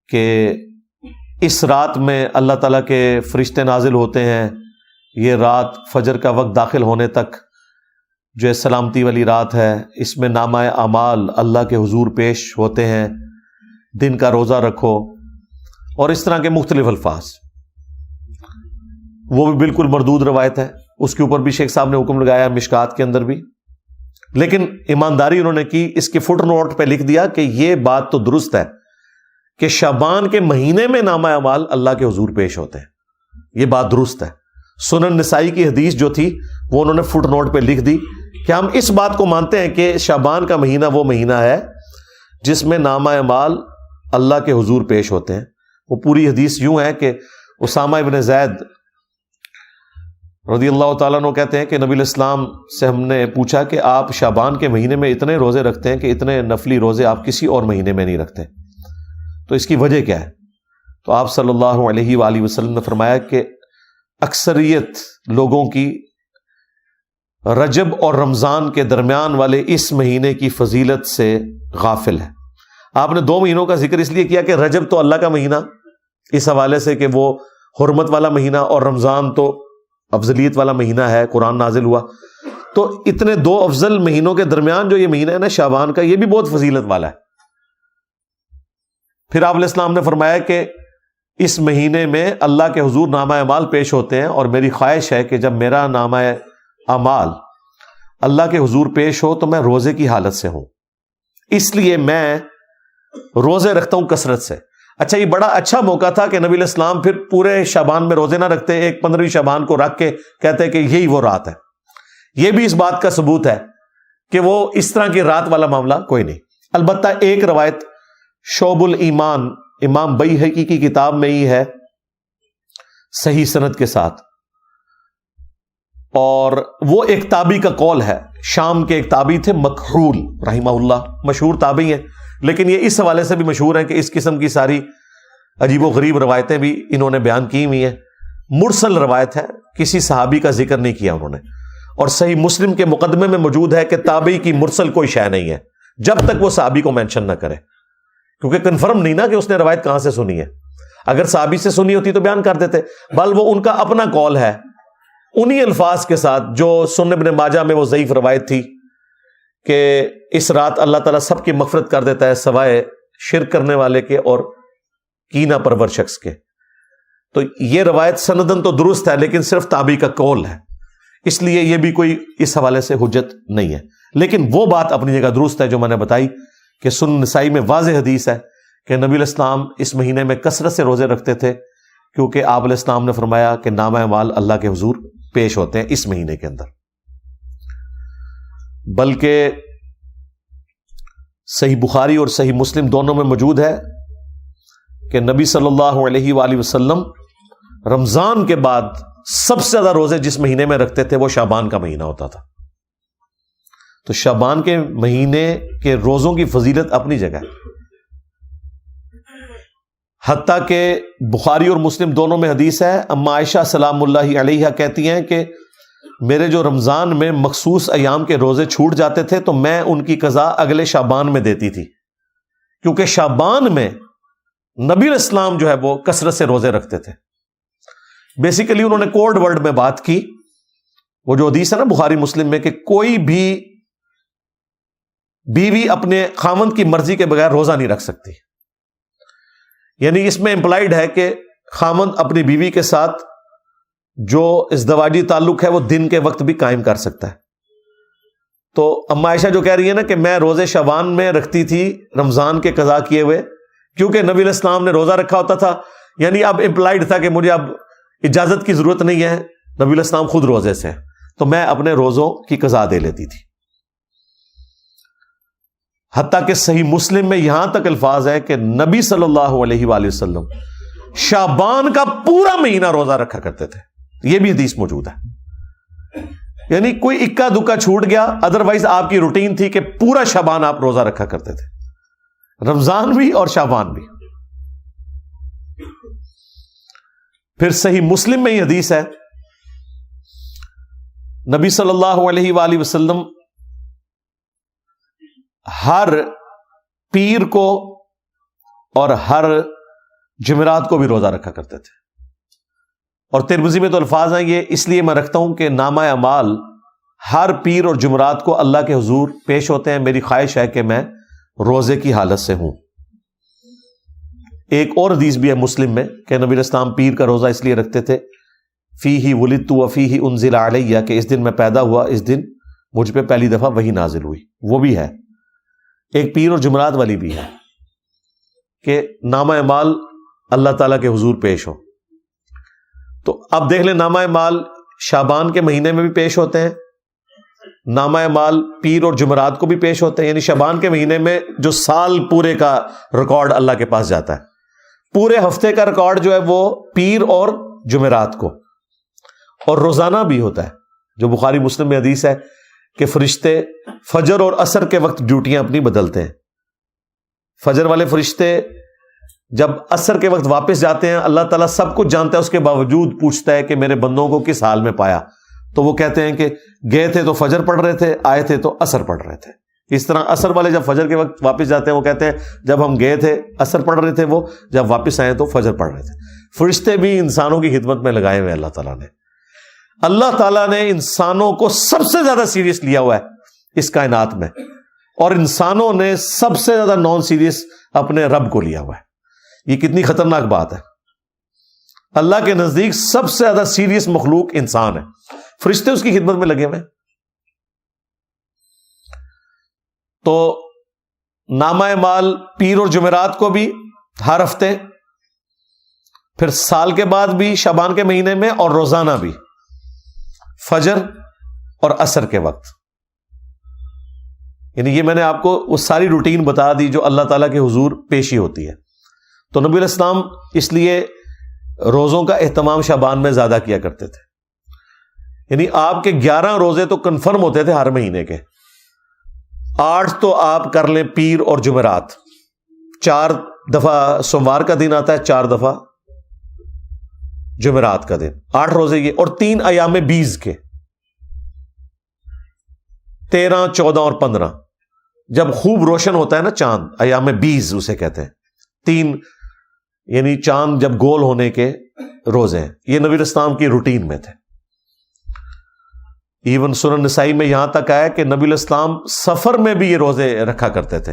کہ اس رات میں اللہ تعالیٰ کے فرشتے نازل ہوتے ہیں. یہ رات فجر کا وقت داخل ہونے تک جو ہے سلامتی والی رات ہے, اس میں نامہ اعمال اللہ کے حضور پیش ہوتے ہیں, دن کا روزہ رکھو, اور اس طرح کے مختلف الفاظ. وہ بھی بالکل مردود روایت ہے, اس کے اوپر بھی شیخ صاحب نے حکم لگایا, مشکات کے اندر بھی. لیکن ایمانداری انہوں نے کی, اس کے فٹ نوٹ پہ لکھ دیا کہ یہ بات تو درست ہے کہ شعبان کے مہینے میں نامہ اعمال اللہ کے حضور پیش ہوتے ہیں, یہ بات درست ہے. سنن نسائی کی حدیث جو تھی وہ انہوں نے فٹ نوٹ پہ لکھ دی کہ ہم اس بات کو مانتے ہیں کہ شعبان کا مہینہ وہ مہینہ ہے جس میں نامہ اعمال اللہ کے حضور پیش ہوتے ہیں. وہ پوری حدیث یوں ہے کہ اسامہ ابن زید رضی اللہ تعالیٰ عنہ کہتے ہیں کہ نبی الاسلام سے ہم نے پوچھا کہ آپ شعبان کے مہینے میں اتنے روزے رکھتے ہیں کہ اتنے نفلی روزے آپ کسی اور مہینے میں نہیں رکھتے, تو اس کی وجہ کیا ہے؟ تو آپ صلی اللہ علیہ وآلہ وسلم نے فرمایا کہ اکثریت لوگوں کی رجب اور رمضان کے درمیان والے اس مہینے کی فضیلت سے غافل ہے. آپ نے 2 مہینوں کا ذکر اس لیے کیا کہ رجب تو اللہ کا مہینہ اس حوالے سے کہ وہ حرمت والا مہینہ, اور رمضان تو افضلیت والا مہینہ ہے, قرآن نازل ہوا. تو اتنے 2 افضل مہینوں کے درمیان جو یہ مہینہ ہے نا شعبان کا, یہ بھی بہت فضیلت والا ہے. پھر آپ علیہ السلام نے فرمایا کہ اس مہینے میں اللہ کے حضور نامہ اعمال پیش ہوتے ہیں, اور میری خواہش ہے کہ جب میرا نامہ اعمال اللہ کے حضور پیش ہو تو میں روزے کی حالت سے ہوں, اس لیے میں روزے رکھتا ہوں کثرت سے. اچھا, یہ بڑا اچھا موقع تھا کہ نبی علیہ السلام پھر پورے شعبان میں روزے نہ رکھتے, ایک 15ویں شعبان کو رکھ کے کہتے کہ یہی وہ رات ہے. یہ بھی اس بات کا ثبوت ہے کہ وہ اس طرح کی رات والا معاملہ کوئی نہیں. البتہ ایک روایت شعب الایمان امام بیہقی کی کتاب میں ہی ہے صحیح سند کے ساتھ, اور وہ ایک تابعی کا قول ہے. شام کے ایک تابعی تھے مکحول رحمہ اللہ, مشہور تابعی ہیں, لیکن یہ اس حوالے سے بھی مشہور ہیں کہ اس قسم کی ساری عجیب و غریب روایتیں بھی انہوں نے بیان کی ہوئی ہیں. مرسل روایت ہے, کسی صحابی کا ذکر نہیں کیا انہوں نے, اور صحیح مسلم کے مقدمے میں موجود ہے کہ تابعی کی مرسل کوئی شے نہیں ہے جب تک وہ صحابی کو مینشن نہ کرے, کیونکہ کنفرم نہیں نا کہ اس نے روایت کہاں سے سنی ہے. اگر صحابی سے سنی ہوتی تو بیان کر دیتے, بل وہ ان کا اپنا قول ہے انہی الفاظ کے ساتھ جو سنن ابن ماجہ میں وہ ضعیف روایت تھی کہ اس رات اللہ تعالیٰ سب کی مغفرت کر دیتا ہے سوائے شرک کرنے والے کے اور کینہ پرور شخص کے. تو یہ روایت سندن تو درست ہے, لیکن صرف تابعی کا قول ہے, اس لیے یہ بھی کوئی اس حوالے سے حجت نہیں ہے. لیکن وہ بات اپنی جگہ درست ہے جو میں نے بتائی کہ سنن نسائی میں واضح حدیث ہے کہ نبی علیہ السلام اس مہینے میں کثرت سے روزے رکھتے تھے, کیونکہ آپ علیہ السلام نے فرمایا کہ نامہ اعمال اللہ کے حضور پیش ہوتے ہیں اس مہینے کے اندر. بلکہ صحیح بخاری اور صحیح مسلم دونوں میں موجود ہے کہ نبی صلی اللہ علیہ وآلہ وسلم رمضان کے بعد سب سے زیادہ روزے جس مہینے میں رکھتے تھے وہ شعبان کا مہینہ ہوتا تھا. تو شعبان کے مہینے کے روزوں کی فضیلت اپنی جگہ ہے. حتیٰ کہ بخاری اور مسلم دونوں میں حدیث ہے، اما عائشہ سلام اللہ علیہا کہتی ہیں کہ میرے جو رمضان میں مخصوص ایام کے روزے چھوٹ جاتے تھے تو میں ان کی قضا اگلے شعبان میں دیتی تھی، کیونکہ شعبان میں نبی علیہ السلام جو ہے وہ کثرت سے روزے رکھتے تھے. بیسیکلی انہوں نے کوڈ ورڈ میں بات کی، وہ جو حدیث ہے نا بخاری مسلم میں کہ کوئی بھی بیوی اپنے خاوند کی مرضی کے بغیر روزہ نہیں رکھ سکتی. یعنی اس میں امپلائڈ ہے کہ خاوند اپنی بیوی کے ساتھ جو ازدواجی تعلق ہے وہ دن کے وقت بھی قائم کر سکتا ہے. تو اما عائشہ جو کہہ رہی ہے نا کہ میں روزے شعبان میں رکھتی تھی رمضان کے قضا کیے ہوئے، کیونکہ نبی علیہ السلام نے روزہ رکھا ہوتا تھا، یعنی اب امپلائڈ تھا کہ مجھے اب اجازت کی ضرورت نہیں ہے، نبی علیہ السلام خود روزے سے، تو میں اپنے روزوں کی قضا دے لیتی تھی. حتیٰ کہ صحیح مسلم میں یہاں تک الفاظ ہے کہ نبی صلی اللہ علیہ وآلہ وسلم شعبان کا پورا مہینہ روزہ رکھا کرتے تھے. یہ بھی حدیث موجود ہے. یعنی کوئی اکا دکا چھوٹ گیا، ادروائز آپ کی روٹین تھی کہ پورا شعبان آپ روزہ رکھا کرتے تھے، رمضان بھی اور شعبان بھی. پھر صحیح مسلم میں یہ حدیث ہے، نبی صلی اللہ علیہ وآلہ وسلم ہر پیر کو اور ہر جمعرات کو بھی روزہ رکھا کرتے تھے. اور ترمذی میں تو الفاظ ہیں یہ اس لیے میں رکھتا ہوں کہ نامہ اعمال ہر پیر اور جمعرات کو اللہ کے حضور پیش ہوتے ہیں، میری خواہش ہے کہ میں روزے کی حالت سے ہوں. ایک اور حدیث بھی ہے مسلم میں کہ نبی علیہ السلام پیر کا روزہ اس لیے رکھتے تھے، فیہ ولدت وفیہ انزل علیہ، کہ اس دن میں پیدا ہوا، اس دن مجھ پہ پہلی دفعہ وحی نازل ہوئی. وہ بھی ہے ایک پیر اور جمعرات والی بھی ہے کہ نامہ اعمال اللہ تعالیٰ کے حضور پیش ہو. تو اب دیکھ لیں نامہ اعمال شعبان کے مہینے میں بھی پیش ہوتے ہیں، نامہ اعمال پیر اور جمعرات کو بھی پیش ہوتے ہیں. یعنی شعبان کے مہینے میں جو سال پورے کا ریکارڈ اللہ کے پاس جاتا ہے، پورے ہفتے کا ریکارڈ جو ہے وہ پیر اور جمعرات کو، اور روزانہ بھی ہوتا ہے. جو بخاری مسلم میں حدیث ہے کہ فرشتے فجر اور عصر کے وقت ڈیوٹیاں اپنی بدلتے ہیں. فجر والے فرشتے جب عصر کے وقت واپس جاتے ہیں، اللہ تعالیٰ سب کچھ جانتا ہے، اس کے باوجود پوچھتا ہے کہ میرے بندوں کو کس حال میں پایا. تو وہ کہتے ہیں کہ گئے تھے تو فجر پڑھ رہے تھے، آئے تھے تو عصر پڑھ رہے تھے. اس طرح عصر والے جب فجر کے وقت واپس جاتے ہیں وہ کہتے ہیں جب ہم گئے تھے عصر پڑھ رہے تھے، وہ جب واپس آئے تو فجر پڑھ رہے تھے. فرشتے بھی انسانوں کی خدمت میں لگائے ہوئے اللہ تعالیٰ نے انسانوں کو سب سے زیادہ سیریس لیا ہوا ہے اس کائنات میں، اور انسانوں نے سب سے زیادہ نان سیریس اپنے رب کو لیا ہوا ہے. یہ کتنی خطرناک بات ہے. اللہ کے نزدیک سب سے زیادہ سیریس مخلوق انسان ہے، فرشتے اس کی خدمت میں لگے ہوئے ہیں. تو نامہ اعمال پیر اور جمعرات کو بھی ہر ہفتے، پھر سال کے بعد بھی شعبان کے مہینے میں، اور روزانہ بھی فجر اور عصر کے وقت. یعنی یہ میں نے آپ کو وہ ساری روٹین بتا دی جو اللہ تعالیٰ کے حضور پیشی ہوتی ہے. تو نبی علیہ السلام اس لیے روزوں کا اہتمام شعبان میں زیادہ کیا کرتے تھے. یعنی آپ کے 11 روزے تو کنفرم ہوتے تھے ہر مہینے کے، 8 تو آپ کر لیں پیر اور جمعرات، 4 دفعہ سوموار کا دن آتا ہے، 4 دفعہ جمعرات کا دن، 8 روزے یہ، اور 3 ایام 20 کے، 13 14 اور 15. جب خوب روشن ہوتا ہے نا چاند، ایام 20 اسے کہتے ہیں. 3 یعنی چاند جب گول ہونے کے روزے ہیں. یہ نبی علیہ السلام کی روٹین میں تھے. ایون سنن نسائی میں یہاں تک آیا کہ نبی علیہ السلام سفر میں بھی یہ روزے رکھا کرتے تھے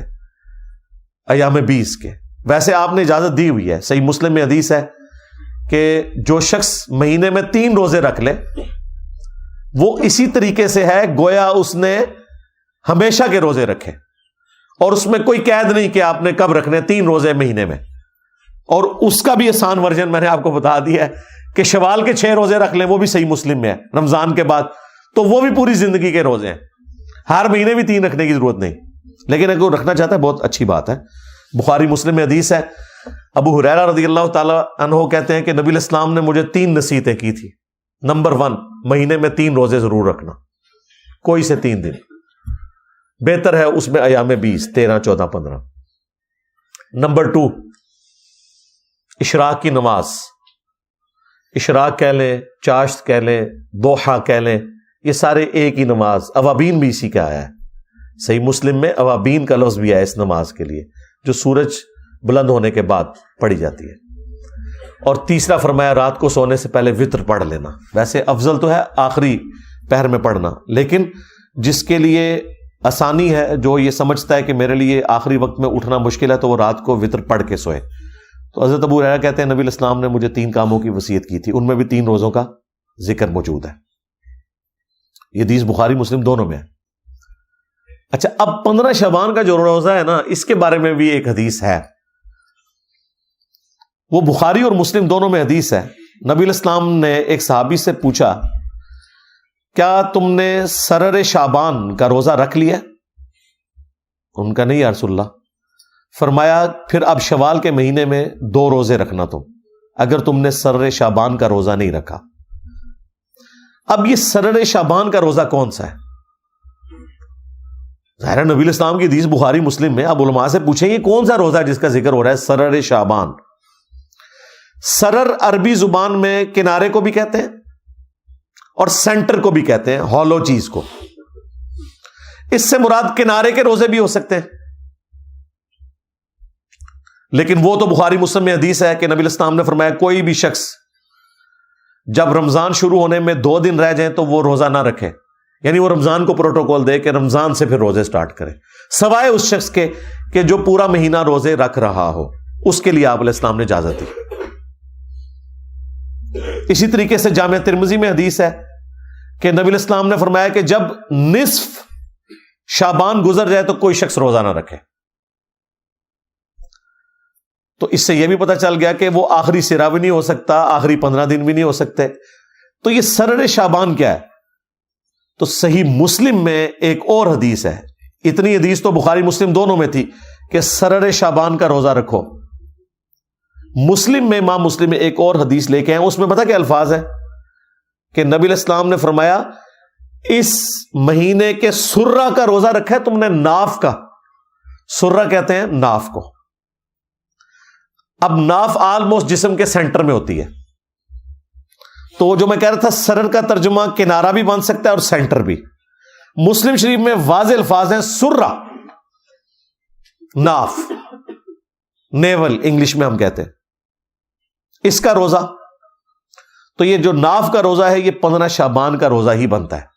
ایام 20 کے. ویسے آپ نے اجازت دی ہوئی ہے، صحیح مسلم میں حدیث ہے کہ جو شخص مہینے میں 3 روزے رکھ لے وہ اسی طریقے سے ہے گویا اس نے ہمیشہ کے روزے رکھے، اور اس میں کوئی قید نہیں کہ آپ نے کب رکھنے، 3 روزے مہینے میں. اور اس کا بھی آسان ورژن میں نے آپ کو بتا دیا ہے کہ شوال کے 6 روزے رکھ لیں، وہ بھی صحیح مسلم میں ہے رمضان کے بعد، تو وہ بھی پوری زندگی کے روزے ہیں، ہر مہینے بھی 3 رکھنے کی ضرورت نہیں، لیکن اگر وہ رکھنا چاہتا ہے بہت اچھی بات ہے۔ بخاری مسلم میں حدیث ہے، ابو ہریرہ رضی اللہ تعالی عنہ کہتے ہیں کہ نبی علیہ السلام نے مجھے 3 نصیحتیں کی تھی۔ نمبر 1، مہینے میں 3 روزے ضرور رکھنا، کوئی سے 3 دن، بہتر ہے اس میں ایام 20، 13، 14، 15۔ نمبر 2، اشراق کی نماز، اشراق کہہ لیں، چاشت کہہ لیں، دوحہ کہہ لیں، یہ سارے ایک ہی نماز، اوابین بھی اسی کا آیا ہے، صحیح مسلم میں اوابین کا لفظ بھی ہے اس نماز کے لیے، جو سورج بلند ہونے کے بعد پڑھی جاتی ہے۔ اور تیسرا فرمایا رات کو سونے سے پہلے وتر پڑھ لینا، ویسے افضل تو ہے آخری پہر میں پڑھنا، لیکن جس کے لیے آسانی ہے، جو یہ سمجھتا ہے کہ میرے لیے آخری وقت میں اٹھنا مشکل ہے، تو وہ رات کو وتر پڑھ کے سوئے۔ تو حضرت ابو ہریرہ کہتے ہیں نبی علیہ السلام نے مجھے 3 کاموں کی وصیت کی تھی، ان میں بھی 3 روزوں کا ذکر موجود ہے۔ یہ حدیث بخاری مسلم دونوں میں ہے۔ اچھا، اب 15 شعبان کا جو روزہ ہے نا، اس کے بارے میں بھی ایک حدیث ہے، وہ بخاری اور مسلم دونوں میں حدیث ہے۔ نبی علیہ السلام نے ایک صحابی سے پوچھا، کیا تم نے سرر شعبان کا روزہ رکھ لیا؟ ان کا نہیں یا رسول اللہ۔ فرمایا پھر اب شوال کے مہینے میں 2 روزے رکھنا تم، اگر تم نے سرر شعبان کا روزہ نہیں رکھا۔ اب یہ سرر شعبان کا روزہ کون سا ہے؟ ظاہر نبی علیہ السلام کی حدیث بخاری مسلم میں، اب علماء سے پوچھیں یہ کون سا روزہ ہے جس کا ذکر ہو رہا ہے سرر شعبان؟ سرر عربی زبان میں کنارے کو بھی کہتے ہیں اور سینٹر کو بھی کہتے ہیں، ہالو چیز کو۔ اس سے مراد کنارے کے روزے بھی ہو سکتے ہیں، لیکن وہ تو بخاری مسلم میں حدیث ہے کہ نبی علیہ السلام نے فرمایا کوئی بھی شخص جب رمضان شروع ہونے میں 2 دن رہ جائیں تو وہ روزہ نہ رکھے، یعنی وہ رمضان کو پروٹوکول دے کہ رمضان سے پھر روزے سٹارٹ کرے، سوائے اس شخص کے کہ جو پورا مہینہ روزے رکھ رہا ہو، اس کے لیے آپ علیہ السلام نے اجازت دی۔ اسی طریقے سے جامع ترمذی میں حدیث ہے کہ نبی علیہ السلام نے فرمایا کہ جب نصف شعبان گزر جائے تو کوئی شخص روزہ نہ رکھے۔ تو اس سے یہ بھی پتہ چل گیا کہ وہ آخری سرا بھی نہیں ہو سکتا، آخری 15 دن بھی نہیں ہو سکتے۔ تو یہ سرر شعبان کیا ہے؟ تو صحیح مسلم میں ایک اور حدیث ہے، اتنی حدیث تو بخاری مسلم دونوں میں تھی کہ سرر شعبان کا روزہ رکھو۔ مسلم میں امام مسلم میں ایک اور حدیث لے کے آئے، اس میں پتہ کیا الفاظ ہے کہ نبی علیہ السلام نے فرمایا اس مہینے کے سرہ کا روزہ رکھا ہے تم نے، ناف کا، سرہ کہتے ہیں ناف کو۔ اب ناف آلموسٹ جسم کے سینٹر میں ہوتی ہے، تو جو میں کہہ رہا تھا سرر کا ترجمہ کنارہ بھی بن سکتا ہے اور سینٹر بھی۔ مسلم شریف میں واضح الفاظ ہیں سرہ، ناف، نیول انگلش میں ہم کہتے ہیں، اس کا روزہ۔ تو یہ جو ناف کا روزہ ہے یہ 15 شعبان کا روزہ ہی بنتا ہے۔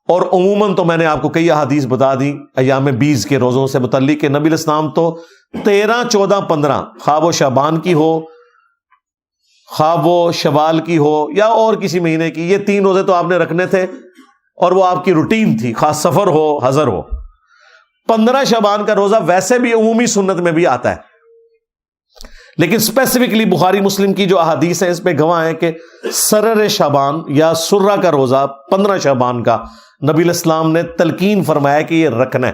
اور عموماً تو میں نے آپ کو کئی احادیث بتا دی ایام 20 کے روزوں سے متعلق کہ نبی علیہ السلام تو 13، 14، 15 خواہ وہ شعبان کی ہو، خواہ وہ شوال کی ہو یا اور کسی مہینے کی، یہ 3 روزے تو آپ نے رکھنے تھے اور وہ آپ کی روٹین تھی، خاص سفر ہو حضر ہو۔ 15 شعبان کا روزہ ویسے بھی عمومی سنت میں بھی آتا ہے، لیکن اسپیسیفکلی بخاری مسلم کی جو احادیث ہیں اس پہ گواہ ہیں کہ سرر شعبان یا سرہ کا روزہ 15 شعبان کا نبی علیہ السلام نے تلقین فرمایا کہ یہ رکھنا ہے،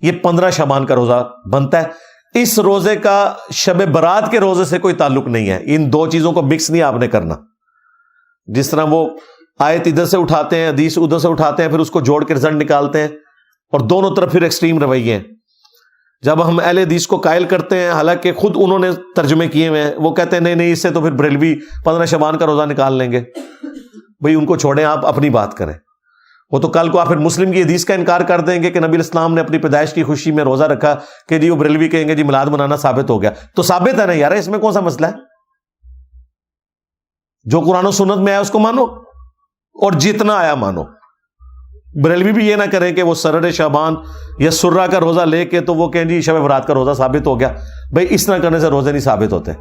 یہ 15 شعبان کا روزہ بنتا ہے۔ اس روزے کا شب برات کے روزے سے کوئی تعلق نہیں ہے، ان 2 چیزوں کو مکس نہیں آپ نے کرنا۔ جس طرح وہ آیت ادھر سے اٹھاتے ہیں، حدیث ادھر سے اٹھاتے ہیں، پھر اس کو جوڑ کے رزلٹ نکالتے ہیں، اور دونوں طرف پھر ایکسٹریم رویے ہیں۔ جب ہم اہل حدیث کو قائل کرتے ہیں، حالانکہ خود انہوں نے ترجمے کیے ہوئے ہیں، وہ کہتے ہیں نہیں نہیں اس سے تو پھر بریلوی 15 شعبان کا روزہ نکال لیں گے۔ بھئی ان کو چھوڑیں، آپ اپنی بات کریں۔ وہ تو کل کو آپ پھر مسلم کی حدیث کا انکار کر دیں گے کہ نبی علیہ السلام نے اپنی پیدائش کی خوشی میں روزہ رکھا کہ جی وہ بریلوی کہیں گے جی میلاد منانا ثابت ہو گیا۔ تو ثابت ہے نا یار، اس میں کون سا مسئلہ ہے؟ جو قرآن و سنت میں آیا اس کو مانو اور جتنا آیا مانو۔ بریلوی بھی یہ نہ کریں کہ وہ سرر شعبان یا سرہ کا روزہ لے کے تو وہ کہیں جی شب برات کا روزہ ثابت ہو گیا۔ بھائی اس طرح کرنے سے روزے نہیں ثابت ہوتے۔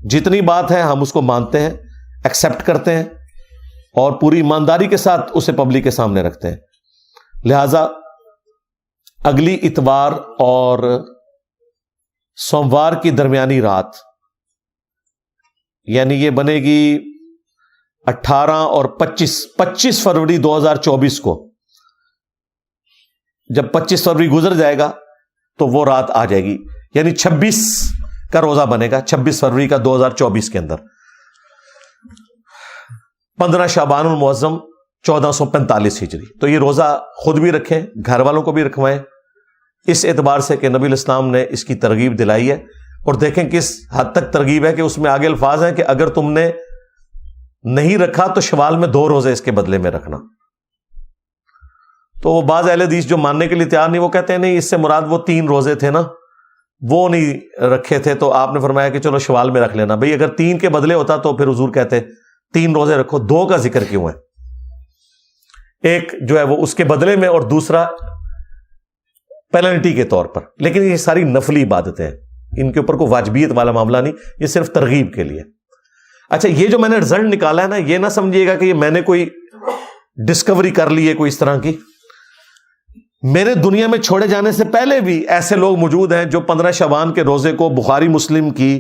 جتنی بات ہے ہم اس کو مانتے ہیں، ایکسپٹ کرتے ہیں اور پوری ایمانداری کے ساتھ اسے پبلک کے سامنے رکھتے ہیں۔ لہذا اگلی اتوار اور سوموار کی درمیانی رات، یعنی یہ بنے گی 18 اور 25 فروری 2024 کو. جب 25 فروری گزر جائے گا تو وہ رات آ جائے گی، یعنی 26 کا روزہ بنے گا 26 فروری کا 2024 کے اندر. 15 شعبان المعظم 1445 ہجری. تو یہ روزہ خود بھی رکھیں، گھر والوں کو بھی رکھوائیں، اس اعتبار سے کہ نبی الاسلام نے اس کی ترغیب دلائی ہے. اور دیکھیں کس حد تک ترغیب ہے کہ اس میں آگے الفاظ ہیں کہ اگر تم نے نہیں رکھا تو شوال میں 2 روزے اس کے بدلے میں رکھنا. تو بعض اہل حدیث جو ماننے کے لیے تیار نہیں، وہ کہتے ہیں نہیں، اس سے مراد وہ 3 روزے تھے نا، وہ نہیں رکھے تھے، تو آپ نے فرمایا کہ چلو شوال میں رکھ لینا. بھئی اگر 3 کے بدلے ہوتا تو پھر حضور کہتے 3 روزے رکھو، 2 کا ذکر کیوں ہے؟ ایک جو ہے وہ اس کے بدلے میں اور دوسرا پینلٹی کے طور پر. لیکن یہ ساری نفلی عبادتیں ہیں، ان کے اوپر کوئی واجبیت والا معاملہ نہیں، یہ صرف ترغیب کے لیے. اچھا، یہ جو میں نے رزلٹ نکالا ہے نا، یہ نہ سمجھیے گا کہ یہ میں نے کوئی ڈسکوری کر لی ہے کوئی اس طرح کی. میرے دنیا میں چھوڑے جانے سے پہلے بھی ایسے لوگ موجود ہیں جو 15 شعبان کے روزے کو بخاری مسلم کی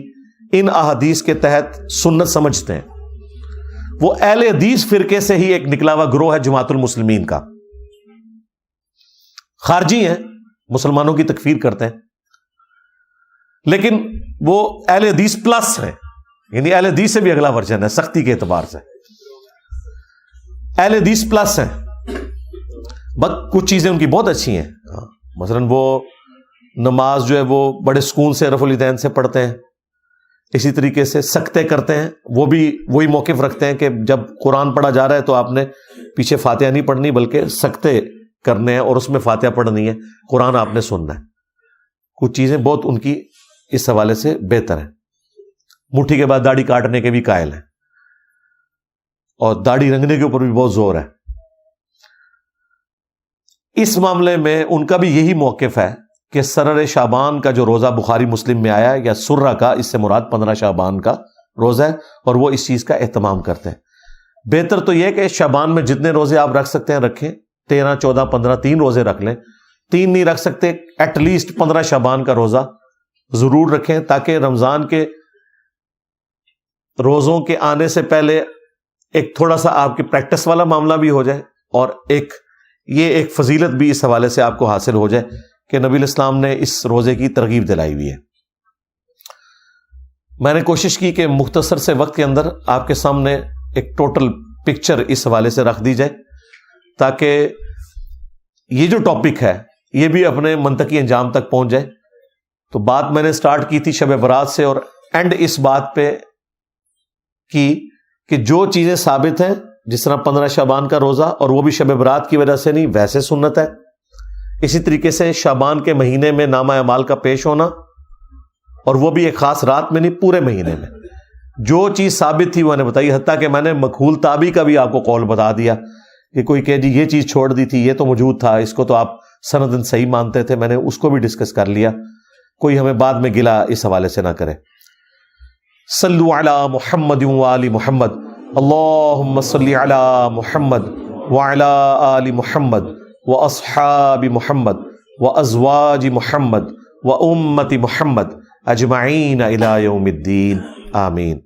ان احادیث کے تحت سنت سمجھتے ہیں. وہ اہل حدیث فرقے سے ہی ایک نکلا ہوا گروہ ہے جماعت المسلمین کا. خارجی ہیں، مسلمانوں کی تکفیر کرتے ہیں، لیکن وہ اہل حدیث پلس ہیں، یعنی اہل حدیث سے بھی اگلا ورژن ہے سختی کے اعتبار سے. اہل حدیث پلس ہیں، بس کچھ چیزیں ان کی بہت اچھی ہیں. مثلا وہ نماز جو ہے وہ بڑے سکون سے رفع الیدین سے پڑھتے ہیں، اسی طریقے سے سکتے کرتے ہیں، وہ بھی وہی موقف رکھتے ہیں کہ جب قرآن پڑھا جا رہا ہے تو آپ نے پیچھے فاتحہ نہیں پڑھنی بلکہ سکتے کرنے ہیں اور اس میں فاتحہ پڑھنی ہے، قرآن آپ نے سننا ہے. کچھ چیزیں بہت ان کی اس حوالے سے بہتر ہیں. مٹھی کے بعد داڑھی کاٹنے کے بھی قائل ہیں اور داڑھی رنگنے کے اوپر بھی بہت زور ہے. اس معاملے میں ان کا بھی یہی موقف ہے کہ سرر شعبان کا جو روزہ بخاری مسلم میں آیا یا سرہ کا، اس سے مراد 15 شعبان کا روزہ ہے، اور وہ اس چیز کا اہتمام کرتے ہیں. بہتر تو یہ کہ شعبان میں جتنے روزے آپ رکھ سکتے ہیں رکھیں، 13 14 15 3 روزے رکھ لیں. 3 نہیں رکھ سکتے ایٹ لیسٹ 15 شعبان کا روزہ ضرور رکھیں، تاکہ رمضان کے روزوں کے آنے سے پہلے ایک تھوڑا سا آپ کی پریکٹس والا معاملہ بھی ہو جائے، اور یہ ایک فضیلت بھی اس حوالے سے آپ کو حاصل ہو جائے کہ نبی الاسلام نے اس روزے کی ترغیب دلائی ہوئی ہے. میں نے کوشش کی کہ مختصر سے وقت کے اندر آپ کے سامنے ایک ٹوٹل پکچر اس حوالے سے رکھ دی جائے، تاکہ یہ جو ٹاپک ہے یہ بھی اپنے منطقی انجام تک پہنچ جائے. تو بات میں نے سٹارٹ کی تھی شب برات سے، اور اینڈ اس بات پہ کی کہ جو چیزیں ثابت ہیں، جس طرح 15 شعبان کا روزہ، اور وہ بھی شب برات کی وجہ سے نہیں، ویسے سنت ہے. اسی طریقے سے شعبان کے مہینے میں نامہ اعمال کا پیش ہونا، اور وہ بھی ایک خاص رات میں نہیں، پورے مہینے میں جو چیز ثابت تھی وہ نے بتائی. حتیٰ کہ میں نے مکحول تابی کا بھی آپ کو قول بتا دیا کہ کوئی کہ جی یہ چیز چھوڑ دی تھی، یہ تو موجود تھا، اس کو تو آپ سندن صحیح مانتے تھے، میں نے اس کو بھی ڈسکس کر لیا. کوئی ہمیں بعد میں گلا اس حوالے سے نہ کرے. صلو علی محمد وآل محمد، اللہم صلی علی محمد وعلی آل محمد واصحاب محمد وازواج محمد وامت محمد اجمعین الی یوم الدین، آمین.